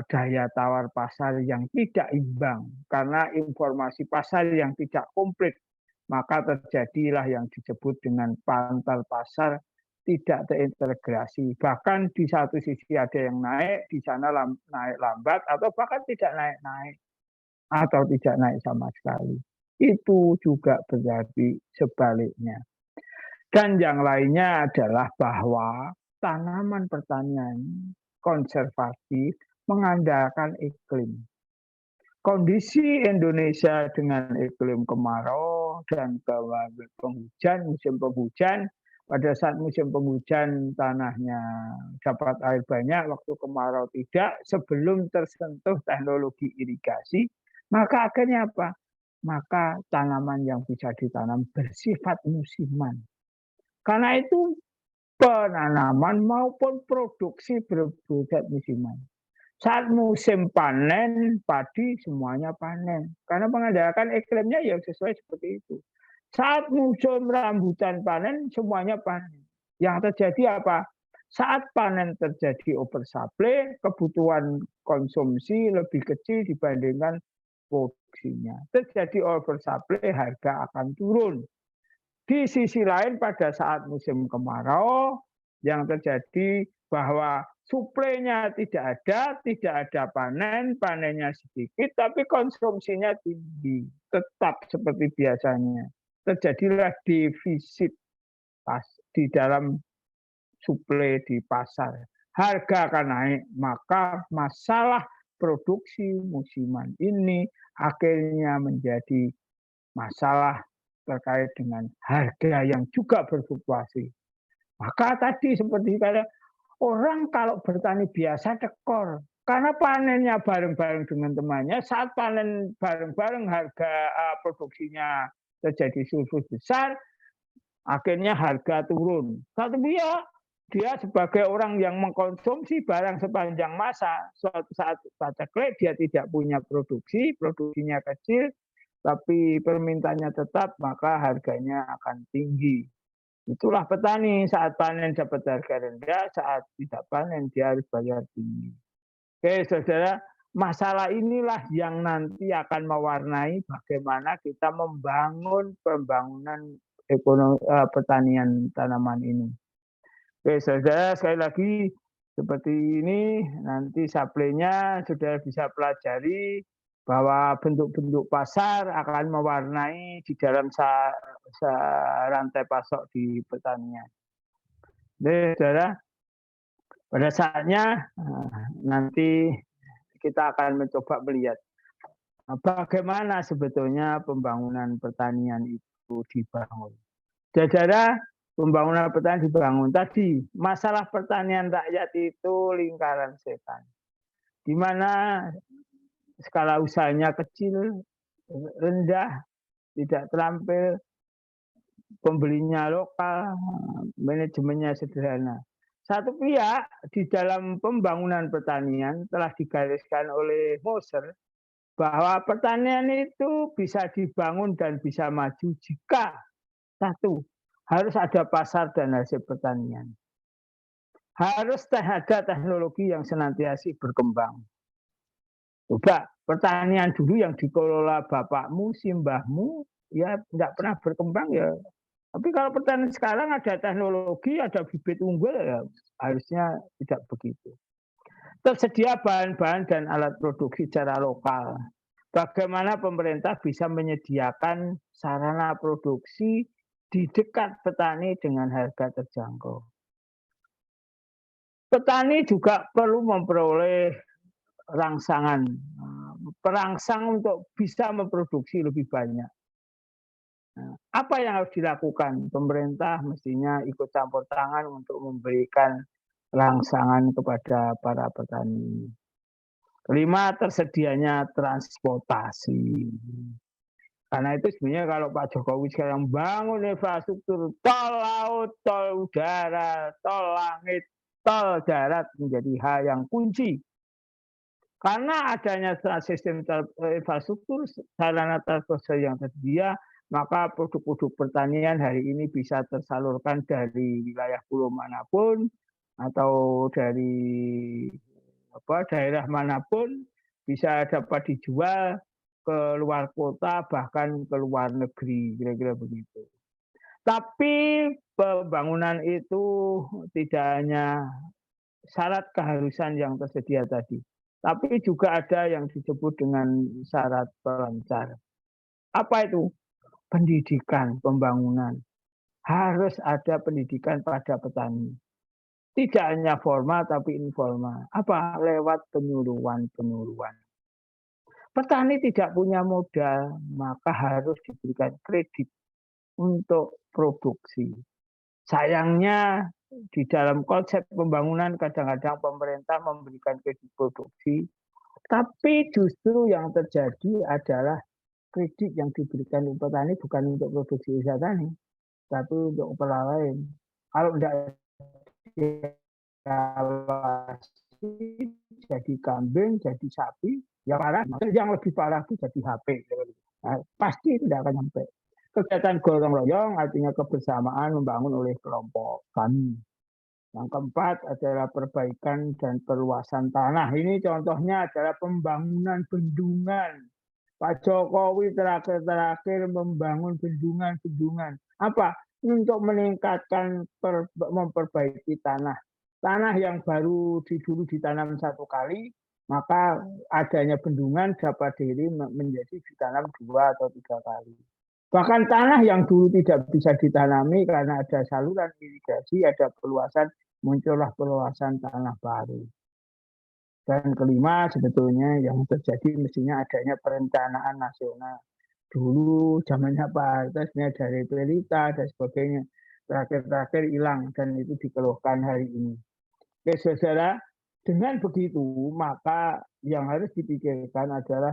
daya tawar pasar yang tidak imbang. Karena informasi pasar yang tidak komplit, maka terjadilah yang disebut dengan pantal pasar tidak terintegrasi. Bahkan di satu sisi ada yang naik, di sana naik lambat, atau bahkan tidak naik-naik, atau tidak naik sama sekali. Itu juga terjadi sebaliknya. Dan yang lainnya adalah bahwa tanaman pertanian konservatif mengandalkan iklim. Kondisi Indonesia dengan iklim kemarau dan penghujan, musim penghujan, pada saat musim penghujan tanahnya dapat air banyak, waktu kemarau tidak, sebelum tersentuh teknologi irigasi, maka akhirnya apa? Maka tanaman yang bisa ditanam bersifat musiman. Karena itu penanaman maupun produksi bersifat musiman. Saat musim panen, padi semuanya panen. Karena mengandalkan iklimnya ya sesuai seperti itu. Saat musim rambutan panen, semuanya panen. Yang terjadi apa? Saat panen terjadi oversupply, kebutuhan konsumsi lebih kecil dibandingkan produksinya. Terjadi oversupply, harga akan turun. Di sisi lain pada saat musim kemarau, yang terjadi bahwa suplainya tidak ada panen, panennya sedikit, tapi konsumsinya tinggi, tetap seperti biasanya. Terjadilah defisit di dalam suplai di pasar. Harga akan naik, maka masalah produksi musiman ini akhirnya menjadi masalah terkait dengan harga yang juga berfluktuasi. Maka tadi seperti kata orang kalau bertani biasa tekor, Karena panennya bareng-bareng dengan temannya, saat panen bareng-bareng harga produksinya terjadi surplus besar, akhirnya harga turun. Satu pihak dia sebagai orang yang mengkonsumsi barang sepanjang masa, suatu saat paceklik dia tidak punya produksi, produksinya kecil, tapi permintaannya tetap, maka harganya akan tinggi. Itulah petani, saat panen dapat harga rendah, saat tidak panen dia harus bayar tinggi. Oke, saudara, masalah inilah yang nanti akan mewarnai bagaimana kita membangun pembangunan ekonomi pertanian tanaman ini. Oke, saudara, sekali lagi seperti ini nanti suplainya sudah bisa pelajari bahwa bentuk-bentuk pasar akan mewarnai di dalam rantai pasok di pertanian. Oke, saudara, pada saatnya nanti kita akan mencoba melihat bagaimana sebetulnya pembangunan pertanian itu dibangun. Saudara, pembangunan pertanian dibangun tadi, masalah pertanian rakyat itu lingkaran setan, di mana skala usahanya kecil, rendah, tidak terampil, pembelinya lokal, manajemennya sederhana. Satu pihak di dalam pembangunan pertanian telah digariskan oleh Moser bahwa pertanian itu bisa dibangun dan bisa maju jika satu, harus ada pasar dan hasil pertanian. Harus ada teknologi yang senantiasa berkembang. Coba pertanian dulu yang dikelola bapakmu, simbahmu, ya tidak pernah berkembang ya. Tapi kalau pertanian sekarang ada teknologi, ada bibit unggul, ya harusnya tidak begitu. Tersedia bahan-bahan dan alat produksi secara lokal. Bagaimana pemerintah bisa menyediakan sarana produksi di dekat petani dengan harga terjangkau. Petani juga perlu memperoleh rangsangan, perangsang untuk bisa memproduksi lebih banyak. Apa yang harus dilakukan? Pemerintah mestinya ikut campur tangan untuk memberikan rangsangan kepada para petani. Kelima, tersedianya transportasi. Karena itu sebenarnya kalau Pak Jokowi sekarang bangun infrastruktur, tol laut, tol udara, tol langit, tol darat menjadi hal yang kunci. Karena adanya sistem infrastruktur, sarana transportasi yang tersedia, maka produk-produk pertanian hari ini bisa tersalurkan dari wilayah pulau manapun atau dari daerah manapun, bisa dapat dijual ke luar kota bahkan ke luar negeri, kira-kira begitu. Tapi pembangunan itu tidak hanya syarat keharusan yang tersedia tadi, tapi juga ada yang disebut dengan syarat pelancar. Apa itu? Pendidikan, pembangunan. Harus ada pendidikan pada petani. Tidak hanya formal tapi informal. Apa? Lewat penyuluhan-penyuluhan. Petani tidak punya modal, maka harus diberikan kredit untuk produksi. Sayangnya di dalam konsep pembangunan kadang-kadang pemerintah memberikan kredit produksi, tapi justru yang terjadi adalah kredit yang diberikan untuk petani bukan untuk produksi usaha tani, tapi untuk keperluan lain. Kalau tidak jadi kambing, jadi sapi, yang parah, yang lebih parah itu jadi HP. Nah, pasti tidak akan sampai. Kegiatan gotong royong artinya kebersamaan membangun oleh kelompok tani. Yang keempat adalah perbaikan dan perluasan tanah. Ini contohnya adalah pembangunan bendungan. Pak Jokowi terakhir membangun bendungan. Apa? Untuk meningkatkan, memperbaiki tanah. Tanah yang baru dulu ditanam satu kali, maka adanya bendungan dapat menjadi ditanam 2 atau 3 kali. Bahkan tanah yang dulu tidak bisa ditanami karena ada saluran irigasi, ada perluasan, muncullah perluasan tanah baru. Dan kelima sebetulnya yang terjadi mestinya adanya perencanaan nasional. Dulu zamannya Pak Harto sebenarnya dari Pelita dan sebagainya. Terakhir hilang dan itu dikeluhkan hari ini. Oke saudara, Dengan begitu, maka yang harus dipikirkan adalah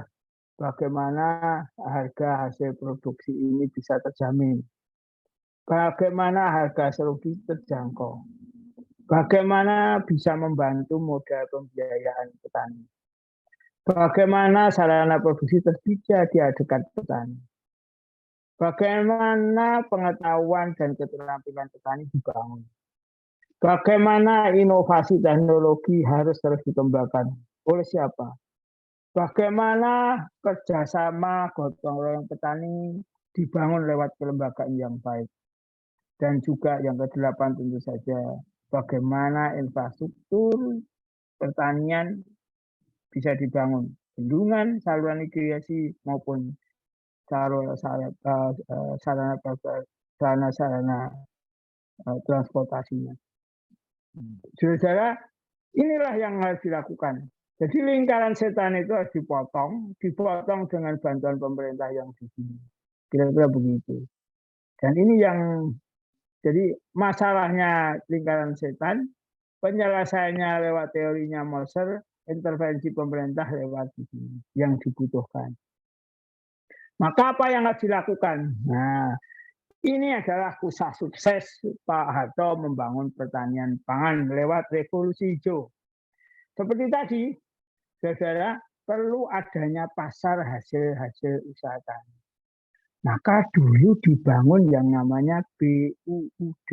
bagaimana harga hasil produksi ini bisa terjamin. Bagaimana harga serugi terjangkau. Bagaimana bisa membantu modal pembiayaan petani. Bagaimana sarana produksi tersedia di dekat petani. Bagaimana pengetahuan dan keterampilan petani dibangun. Bagaimana inovasi teknologi harus terus dikembangkan. Oleh siapa? Bagaimana kerjasama gotong royong petani dibangun lewat kelembagaan yang baik. Dan juga yang ke-8 tentu saja, bagaimana infrastruktur pertanian bisa dibangun. Bendungan, saluran irigasi, maupun sarana transportasinya. Saudara, inilah yang harus dilakukan. Jadi lingkaran setan itu harus dipotong dengan bantuan pemerintah yang di sini. Kira-kira begitu. Dan ini yang jadi masalahnya lingkaran setan, penyelesaiannya lewat teorinya Moser, intervensi pemerintah lewat di sini yang dibutuhkan. Maka apa yang harus dilakukan? Nah, ini adalah kisah sukses Pak Harto membangun pertanian pangan lewat revolusi hijau. Seperti tadi, saudara, perlu adanya pasar hasil usaha tani. Maka dulu dibangun yang namanya BUUD.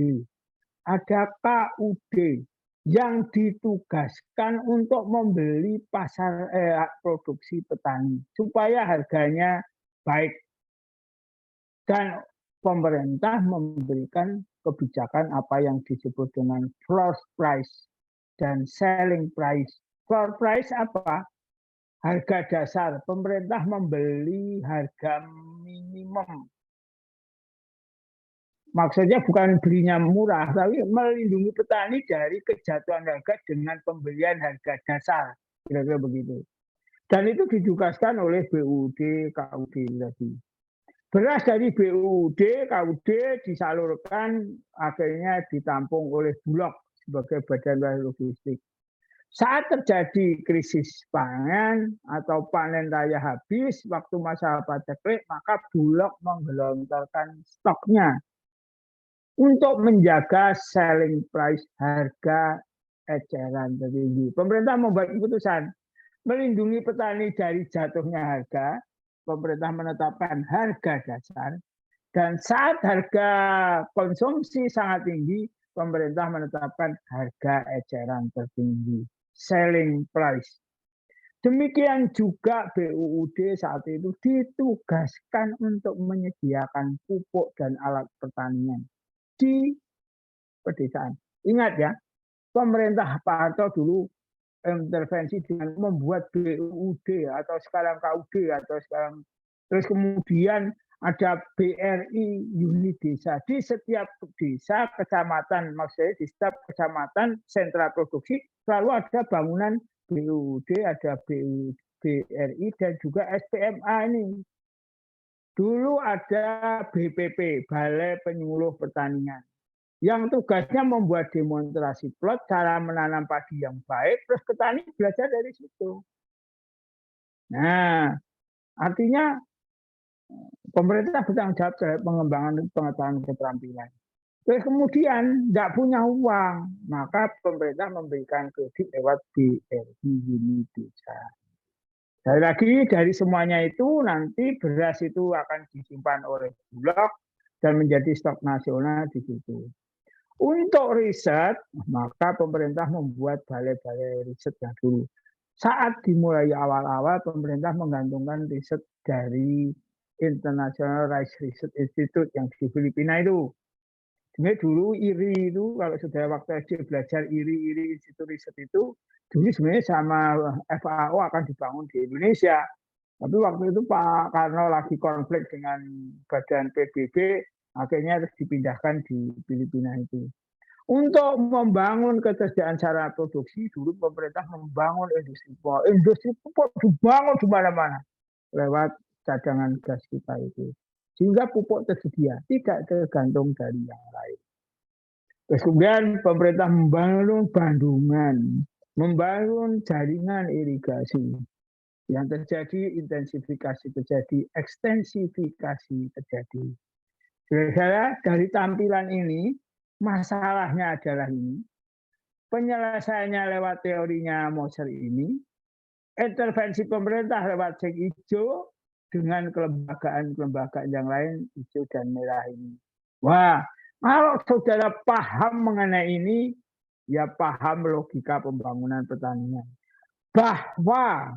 Ada KUD yang ditugaskan untuk membeli pasar produksi petani supaya harganya baik. Dan pemerintah memberikan kebijakan apa yang disebut dengan floor price dan selling price. Floor price apa? Harga dasar. Pemerintah membeli harga minimum. Maksudnya bukan belinya murah, tapi melindungi petani dari kejatuhan harga dengan pembelian harga dasar. Kira-kira begitu. Dan itu ditugaskan oleh BUUD, KUD tadi. Beras dari BUUD, KUD disalurkan akhirnya ditampung oleh Bulog sebagai badan logistik. Saat terjadi krisis pangan atau panen raya habis waktu masa paceklik, maka Bulog menggelontorkan stoknya untuk menjaga selling price harga eceran tertinggi. Pemerintah membuat keputusan melindungi petani dari jatuhnya harga. Pemerintah menetapkan harga dasar, dan saat harga konsumsi sangat tinggi, pemerintah menetapkan harga eceran tertinggi, selling price. Demikian juga BUUD saat itu ditugaskan untuk menyediakan pupuk dan alat pertanian di pedesaan. Ingat ya, pemerintah Pak Harto dulu intervensi dengan membuat BUUD atau sekarang KUD atau sekarang, terus kemudian ada BRI unit desa di setiap desa kecamatan, maksudnya di setiap kecamatan sentra produksi selalu ada bangunan BUUD, ada BRI dan juga SPMA ini. Dulu ada BPP, Balai Penyuluh Pertanian, yang tugasnya membuat demonstrasi plot cara menanam padi yang baik, terus petani belajar dari situ. Nah, artinya pemerintah bertanggung jawab terhadap pengembangan pengetahuan keterampilan. Terus kemudian tidak punya uang, maka pemerintah memberikan kredit lewat BRI unit desa. Sekali lagi dari semuanya itu nanti beras itu akan disimpan oleh Bulog dan menjadi stok nasional di situ. Untuk riset, maka pemerintah membuat balai-balai riset yang dulu. Saat dimulai awal-awal, pemerintah menggantungkan riset dari International Rice Research Institute yang di Filipina itu. Sebenarnya dulu IRI itu, kalau sudah waktu SD belajar IRI Institut Riset itu, dulu sebenarnya sama FAO akan dibangun di Indonesia. Tapi waktu itu Pak Karno lagi konflik dengan badan PBB, akhirnya harus dipindahkan di Filipina itu. Untuk membangun ketersediaan sarana produksi, dulu pemerintah membangun industri pupuk. Industri pupuk dibangun di mana-mana lewat cadangan gas kita itu. Sehingga pupuk tersedia, tidak tergantung dari yang lain. Terus kemudian pemerintah membangun bendungan. membangun jaringan irigasi. Yang terjadi intensifikasi terjadi, ekstensifikasi terjadi. Saudara, dari tampilan ini, masalahnya adalah ini. Penyelesaiannya lewat teorinya Moser ini, intervensi pemerintah lewat cek hijau dengan kelembagaan-kelembagaan yang lain, hijau dan merah ini. Wah, kalau saudara paham mengenai ini, ya paham logika pembangunan pertanian. Bahwa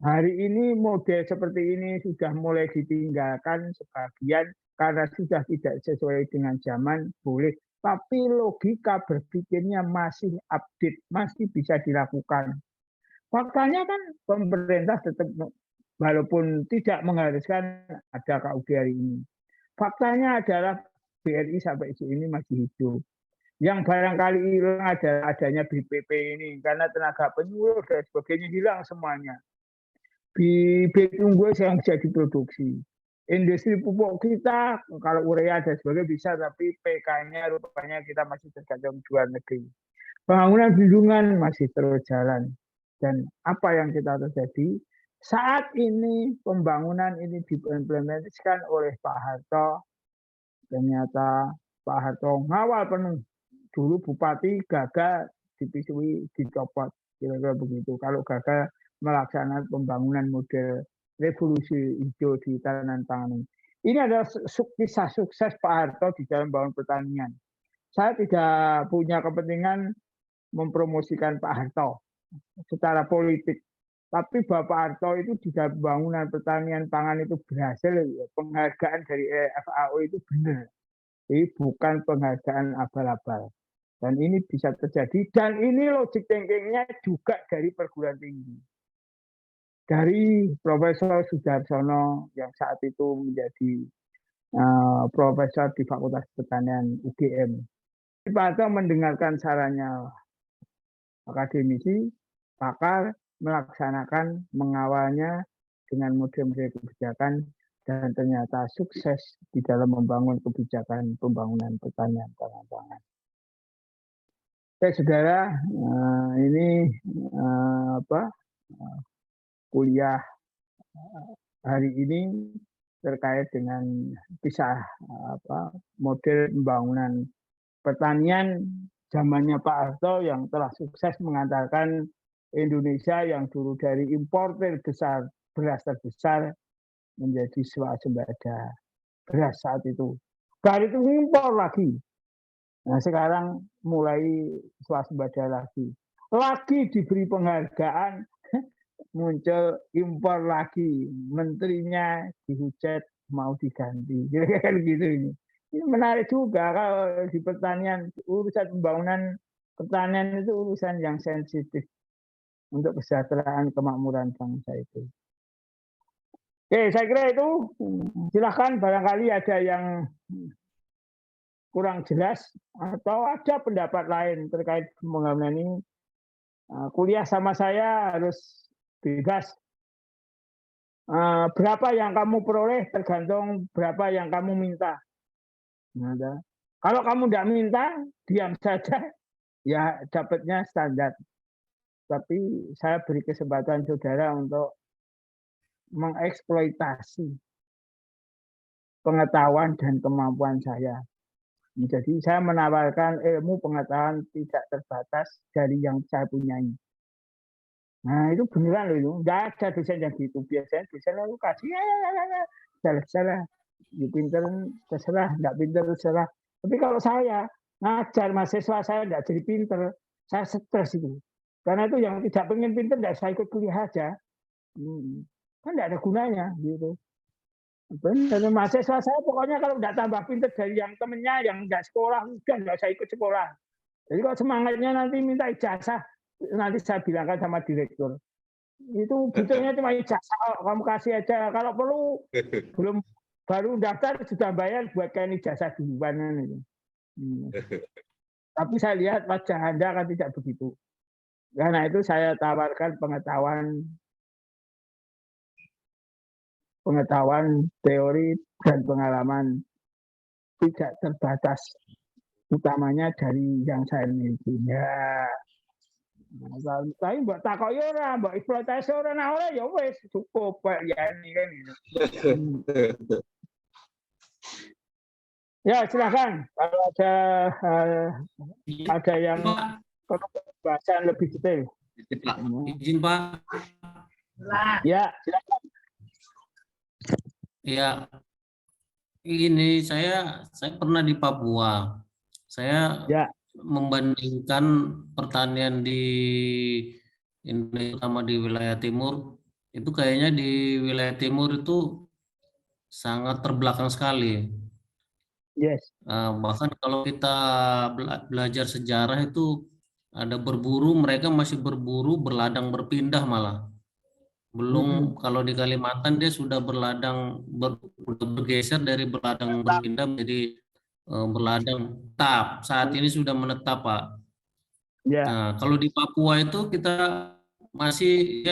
hari ini model seperti ini sudah mulai ditinggalkan sebagian karena sudah tidak sesuai dengan zaman, boleh. Tapi logika berpikirnya masih update, masih bisa dilakukan. Faktanya kan pemerintah tetap, walaupun tidak mengharuskan ada KUB hari ini. Faktanya adalah BRI sampai ini masih hidup. Yang barangkali hilang adalah adanya BPP ini, karena tenaga penyuluh dan sebagainya hilang semuanya. Bibit unggul yang bisa diproduksi. Industri pupuk kita, kalau urea dan sebagainya bisa, tapi PK-nya rupanya kita masih tergantung luar negeri. Pembangunan bendungan masih terus jalan. Dan apa yang kita terjadi? Saat ini pembangunan ini diimplementasikan oleh Pak Harto. Ternyata Pak Harto ngawal penuh. Dulu Bupati gagal dipisui, dicopot, kira-kira begitu. Kalau gagal melaksanakan pembangunan model revolusi hijau di Tahanan Pangan. Ini adalah kisah sukses Pak Harto di dalam membangun pertanian. Saya tidak punya kepentingan mempromosikan Pak Harto secara politik. Tapi Bapak Harto itu di dalam pembangunan pertanian pangan itu berhasil. Penghargaan dari FAO itu benar. Ini bukan penghargaan abal-abal. Dan ini bisa terjadi, dan ini logic thinking-nya juga dari perguruan tinggi. Dari Profesor Sudarsono yang saat itu menjadi profesor di Fakultas Pertanian UGM. Pak Harto mendengarkan sarannya akademisi, pakar, melaksanakan, mengawalnya dengan model-model kebijakan, dan ternyata sukses di dalam membangun kebijakan pembangunan pertanian pangan. Saudara, ini kuliah hari ini terkait dengan kisah model pembangunan pertanian zamannya Pak Harto yang telah sukses mengantarkan Indonesia yang dulu dari importer besar beras terbesar menjadi swasembada beras saat itu. Dari itu impor lagi. Nah, sekarang mulai swasembada lagi. Lagi diberi penghargaan, muncul impor lagi. Menterinya dihujat mau diganti. Kira-kira gitu ini. Ini menarik juga kalau di pertanian, urusan pembangunan pertanian itu urusan yang sensitif untuk kesejahteraan kemakmuran bangsa itu. Oke, saya kira itu. Silahkan barangkali ada yang kurang jelas atau ada pendapat lain terkait pembangunan ini. Kuliah sama saya harus bebas. Berapa yang kamu peroleh tergantung berapa yang kamu minta. Nah, kalau kamu tidak minta, diam saja, ya dapatnya standar. Tapi saya beri kesempatan saudara untuk mengeksploitasi pengetahuan dan kemampuan saya. Jadi saya menawarkan ilmu pengetahuan tidak terbatas dari yang saya punyai. Nah itu beneran loh itu. Nggak ada dosen yang gitu. Biasanya dosen itu kasih salah. Ya, pinter terserah, nggak pinter terserah. Tapi kalau saya ngajar mahasiswa saya nggak jadi pinter, saya stres itu. Karena itu yang tidak pengen pinter nggak saya ikut kuliah aja. Kan nggak ada gunanya gitu. Benar, mahasiswa saya pokoknya kalau nggak tambah pinter dari yang temennya yang nggak sekolah, udah nggak saya ikut sekolah. Jadi kalau semangatnya nanti minta ijazah, nanti saya bilangkan sama direktur. Itu butuhnya cuma ijazah, kamu kasih aja. Kalau perlu belum baru daftar sudah bayar buatkan ijazah duluan itu. Tapi saya lihat wajah Anda kan tidak begitu. Karena itu saya tawarkan pengetahuan teori dan pengalaman tidak terbatas, utamanya dari yang saya miliki. Ya, Tapi mbok takoki ora, mbok eksploitasi ora, nah ora ya wis cukup kayak yani kan gitu. Ya silakan kalau ada yang perlu pembahasan lebih detail. Pak, izin Pak. Ya silakan. Ya, ini saya pernah di Papua. Saya Ya. membandingkan pertanian di Indonesia sama di wilayah timur, itu kayaknya di wilayah timur itu sangat terbelakang sekali. Yes. Bahkan kalau kita belajar sejarah itu ada berburu, mereka masih berburu berladang berpindah malah. Belum kalau di Kalimantan dia sudah bergeser dari berladang berpindah menjadi berladang tetap. Saat ini sudah menetap, Pak. Ya. Nah, kalau di Papua itu kita masih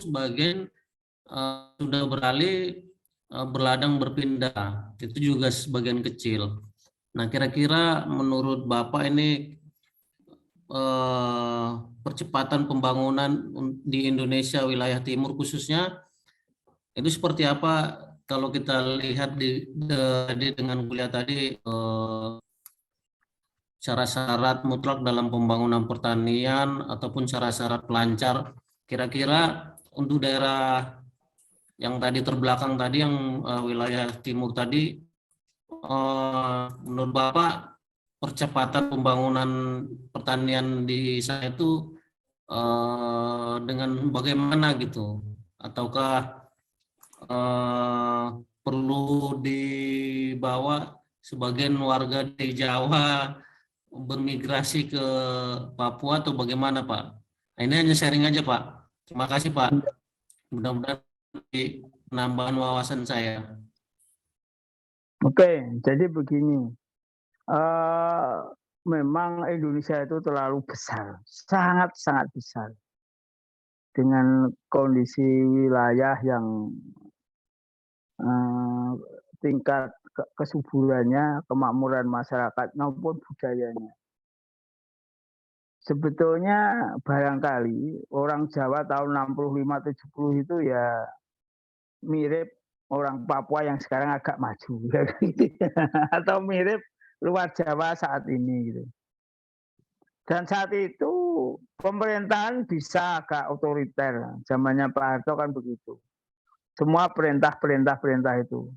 sebagian sudah beralih berladang berpindah. Itu juga sebagian kecil. Nah, kira-kira menurut Bapak ini percepatan pembangunan di Indonesia wilayah timur khususnya itu seperti apa kalau kita lihat dengan kuliah tadi syarat-syarat mutlak dalam pembangunan pertanian ataupun syarat-syarat pelancar, kira-kira untuk daerah yang tadi terbelakang tadi yang wilayah timur tadi menurut Bapak percepatan pembangunan pertanian di sana itu dengan bagaimana gitu, ataukah perlu dibawa sebagian warga di Jawa bermigrasi ke Papua atau bagaimana Pak? Nah, ini hanya sharing aja Pak. Terima kasih Pak. Mudah-mudahan penambahan wawasan saya. Oke, jadi begini. Memang Indonesia itu terlalu besar, sangat-sangat besar. Dengan kondisi wilayah yang tingkat kesuburannya, kemakmuran masyarakat maupun budayanya. Sebetulnya barangkali orang Jawa tahun 65-70 itu ya mirip orang Papua yang sekarang agak maju. Atau mirip luar Jawa saat ini gitu. Dan saat itu pemerintahan bisa agak otoriter. Zamannya Pak Harto kan begitu. Semua perintah itu.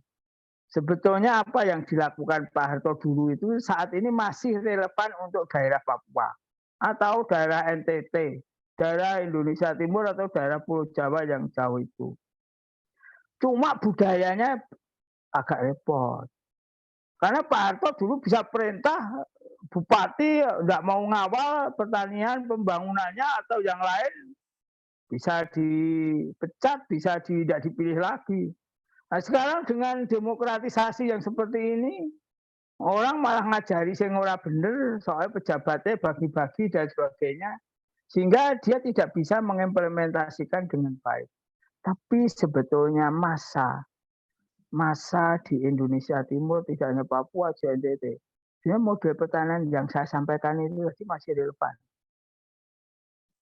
Sebetulnya apa yang dilakukan Pak Harto dulu itu saat ini masih relevan untuk daerah Papua atau daerah NTT, daerah Indonesia Timur atau daerah Pulau Jawa yang jauh itu. Cuma budayanya agak repot. Karena Pak Harto dulu bisa perintah bupati nggak mau ngawal pertanian pembangunannya atau yang lain bisa dipecat, bisa tidak dipilih lagi. Nah, sekarang dengan demokratisasi yang seperti ini, orang malah ngajari sing ora bener, soalnya pejabatnya bagi-bagi dan sebagainya, sehingga dia tidak bisa mengimplementasikan dengan baik. Tapi sebetulnya masa di Indonesia Timur, tidak hanya Papua, NTT, dia model pertanian yang saya sampaikan itu masih relevan.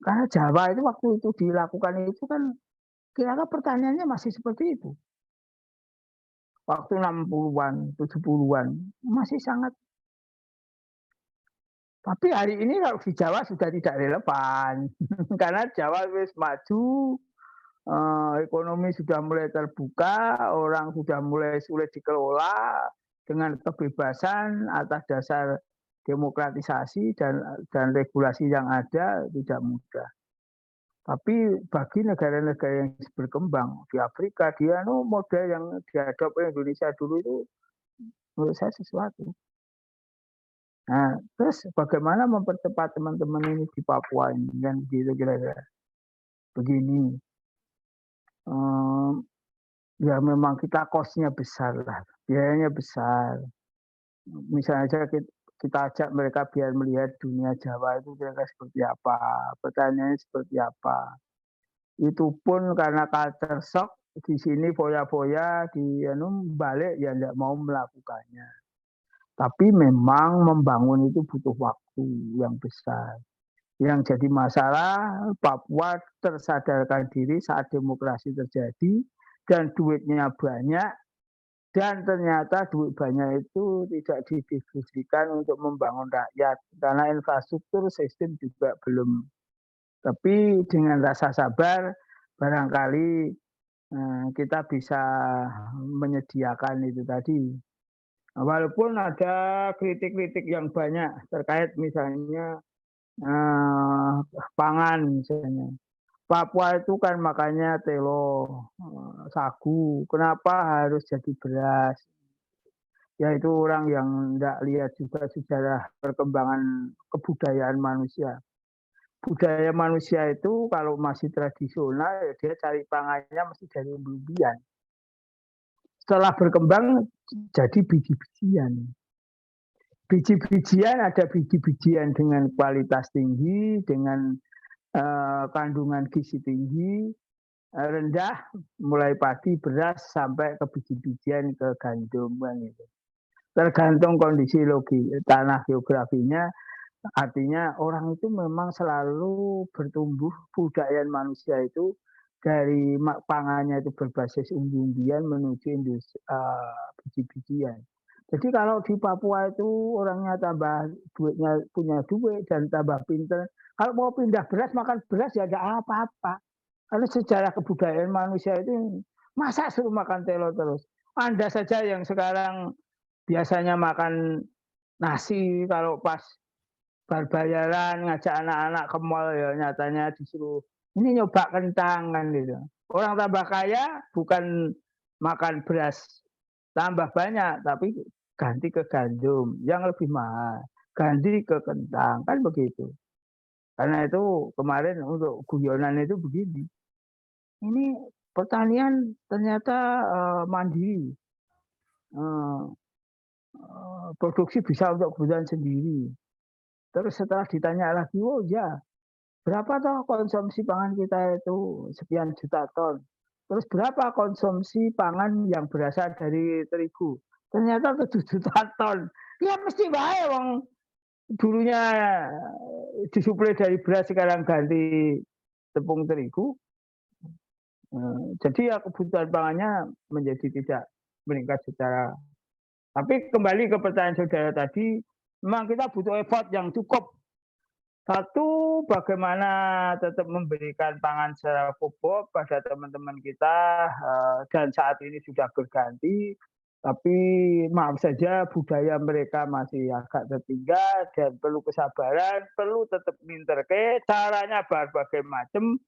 Karena Jawa itu waktu itu dilakukan itu kan kira-kira pertaniannya masih seperti itu. Waktu 60-an, 70-an masih sangat. Tapi hari ini kalau di Jawa sudah tidak relevan. Karena Jawa wis maju, ekonomi sudah mulai terbuka, orang sudah mulai sulit dikelola dengan kebebasan atas dasar demokratisasi dan regulasi yang ada tidak mudah. Tapi bagi negara-negara yang berkembang di Afrika, dia model yang dihadapi Indonesia dulu itu menurut saya sesuatu. Nah, terus bagaimana mempercepat teman-teman ini di Papua ini kan gitu kira-kira. Begini, ya memang kita cost-nya besar lah, biayanya besar. Misalnya saja kita ajak mereka biar melihat dunia Jawa itu kira-kira seperti apa, pertanyaannya seperti apa. Itu pun karena culture shock di sini foya-foya di balik ya tidak mau melakukannya. Tapi memang membangun itu butuh waktu yang besar. Yang jadi masalah, Papua tersadarkan diri saat demokrasi terjadi dan duitnya banyak, dan ternyata duit banyak itu tidak didistribusikan untuk membangun rakyat karena infrastruktur sistem juga belum. Tapi dengan rasa sabar barangkali kita bisa menyediakan itu tadi. Walaupun ada kritik-kritik yang banyak terkait misalnya pangan misalnya. Papua itu kan makannya telo, sagu. Kenapa harus jadi beras? Ya itu orang yang tidak lihat juga sejarah perkembangan kebudayaan manusia. Budaya manusia itu kalau masih tradisional, ya dia cari pangannya mesti dari umbi-umbian. Setelah berkembang jadi biji-bijian. Biji-bijian ada biji-bijian dengan kualitas tinggi, dengan kandungan gizi tinggi, rendah, mulai padi, beras, sampai ke biji-bijian, ke gandum. Gitu. Tergantung kondisi tanah geografinya, artinya orang itu memang selalu bertumbuh, budaya manusia itu dari pangannya itu berbasis umbi-umbian menuju biji-bijian. Jadi kalau di Papua itu orangnya tambah duitnya, punya duit dan tambah pinter, kalau mau pindah beras, makan beras ya ada apa-apa. Karena sejarah kebudayaan manusia itu masa suruh makan telo terus. Anda saja yang sekarang biasanya makan nasi, kalau pas bayaran ngajak anak-anak ke mall ya nyatanya disuruh ini nyoba kentang kan gitu. Orang tambah kaya bukan makan beras tambah banyak, tapi ganti ke gandum yang lebih mahal, ganti ke kentang, kan begitu. Karena itu kemarin untuk guyonan itu begini, ini pertanian ternyata mandiri, produksi bisa untuk kebutuhan sendiri. Terus setelah ditanya lagi, oh ya, berapa toh konsumsi pangan kita itu sekian juta ton. Terus berapa konsumsi pangan yang berasal dari terigu? Ternyata 7 juta ton. Ya mesti baik wong dulunya disuplai dari beras sekarang ganti tepung terigu. Jadi ya kebutuhan pangannya menjadi tidak meningkat secara. Tapi kembali ke pertanyaan saudara tadi, memang kita butuh effort yang cukup. Satu, bagaimana tetap memberikan pangan secara pupuk pada teman-teman kita, dan saat ini sudah berganti, tapi maaf saja budaya mereka masih agak tertinggal dan perlu kesabaran, perlu tetap minterke, caranya berbagai macam,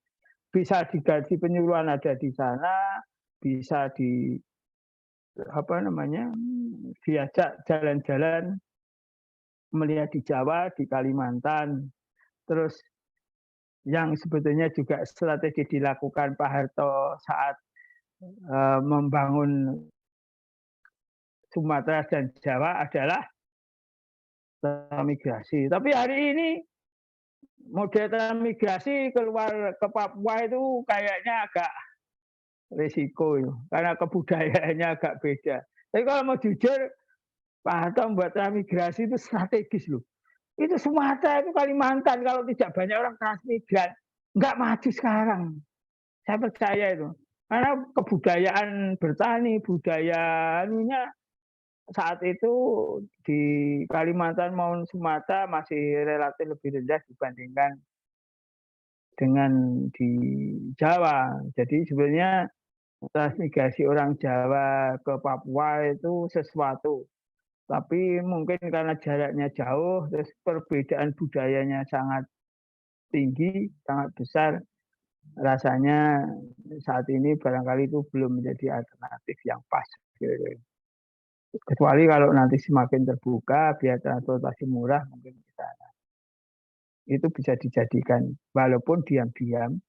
bisa digaji penyuluhan ada di sana, bisa diajak jalan-jalan melihat di Jawa, di Kalimantan. Terus yang sebetulnya juga strategi dilakukan Pak Harto saat membangun Sumatera dan Jawa adalah transmigrasi. Tapi hari ini model transmigrasi keluar ke Papua itu kayaknya agak risiko ya, karena kebudayaannya agak beda. Tapi kalau mau jujur, Pak Harto membuat transmigrasi itu strategis loh. Itu Sumatera, itu Kalimantan, kalau tidak banyak orang transmigran, nggak maju sekarang. Saya percaya itu. Karena kebudayaan bertani, budaya anunya saat itu di Kalimantan maupun Sumatera masih relatif lebih rendah dibandingkan dengan di Jawa. Jadi sebenarnya transmigrasi orang Jawa ke Papua itu sesuatu. Tapi mungkin karena jaraknya jauh, terus perbedaan budayanya sangat tinggi, sangat besar, rasanya saat ini barangkali itu belum menjadi alternatif yang pas. Kecuali kalau nanti semakin terbuka, biar transportasi murah, mungkin kita itu bisa dijadikan, walaupun diam-diam,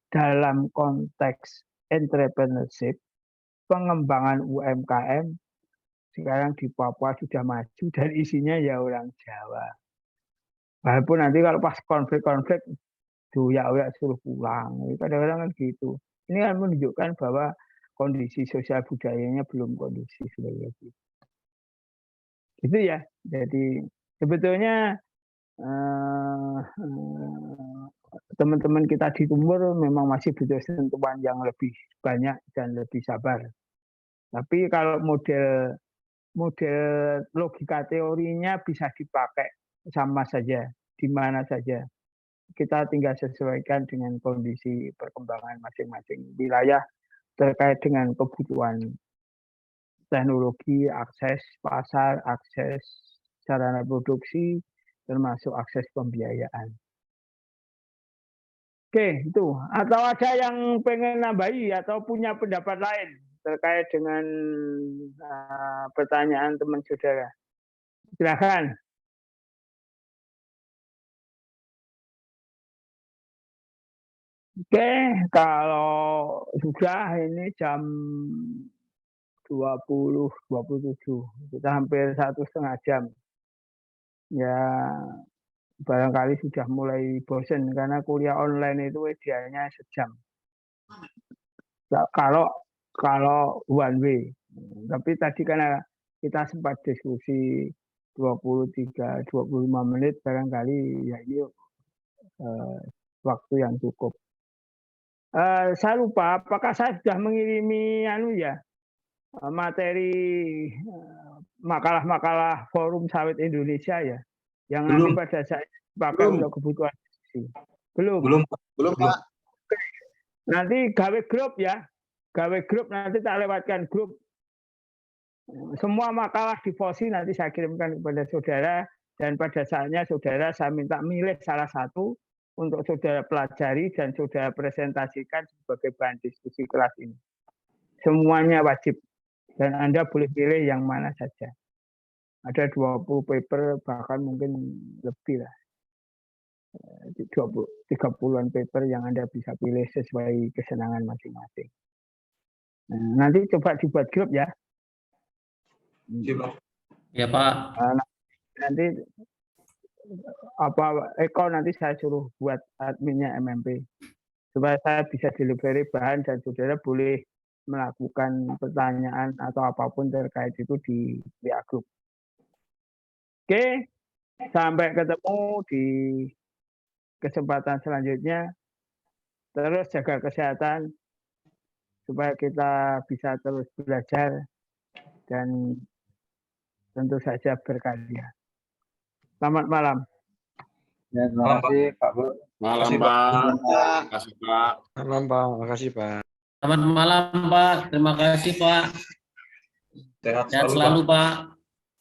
dalam konteks entrepreneurship, pengembangan UMKM, sekarang di Papua sudah maju dan isinya ya orang Jawa. Walaupun nanti kalau pas konflik-konflik doyak-doyak suruh pulang, kadang-kadang kan gitu. Ini kan menunjukkan bahwa kondisi sosial budayanya belum kondusif seperti itu. Gitu ya. Jadi sebetulnya teman-teman kita di timur memang masih butuh sentuhan yang lebih banyak dan lebih sabar. Tapi kalau model logika teorinya bisa dipakai sama saja, di mana saja. Kita tinggal sesuaikan dengan kondisi perkembangan masing-masing wilayah terkait dengan kebutuhan teknologi, akses pasar, akses sarana produksi, termasuk akses pembiayaan. Oke, itu. Atau ada yang pengen nambahi atau punya pendapat lain terkait dengan pertanyaan teman saudara? Silakan. Oke, kalau sudah ini jam 20.27, kita hampir 1,5 jam. Ya, barangkali sudah mulai bosan karena kuliah online itu idealnya sejam. Kalau one way. Tapi tadi karena kita sempat diskusi 23-25 menit, barangkali ya ini waktu yang cukup. Saya lupa, apakah saya sudah mengirimi materi makalah-makalah Forum Sawit Indonesia ya, yang nanti pada saat dipakai untuk kebutuhan diskusi. Belum Pak. Nanti gawe grup ya, nanti tak lewatkan grup. Semua makalah di FOSI nanti saya kirimkan kepada saudara, dan pada saatnya saudara saya minta milih salah satu untuk saudara pelajari dan saudara presentasikan sebagai bahan diskusi kelas ini. Semuanya wajib. Dan Anda boleh pilih yang mana saja. Ada 20 paper, bahkan mungkin lebih lah. 30-an paper yang Anda bisa pilih sesuai kesenangan masing-masing. Nah, nanti coba dibuat grup ya. Ya Pak. Nanti Eko nanti saya suruh buat adminnya MMP. Supaya saya bisa delivery bahan dan saudara boleh melakukan pertanyaan atau apapun terkait itu di WA Group. Oke, sampai ketemu di kesempatan selanjutnya. Terus jaga kesehatan supaya kita bisa terus belajar dan tentu saja berkarya. Selamat malam. Ya, terima kasih Pak Bu. Malam Pak. Terima kasih Pak. Malam Pak, makasih Pak. Selamat malam Pak, terima kasih Pak. Sehat selalu Pak.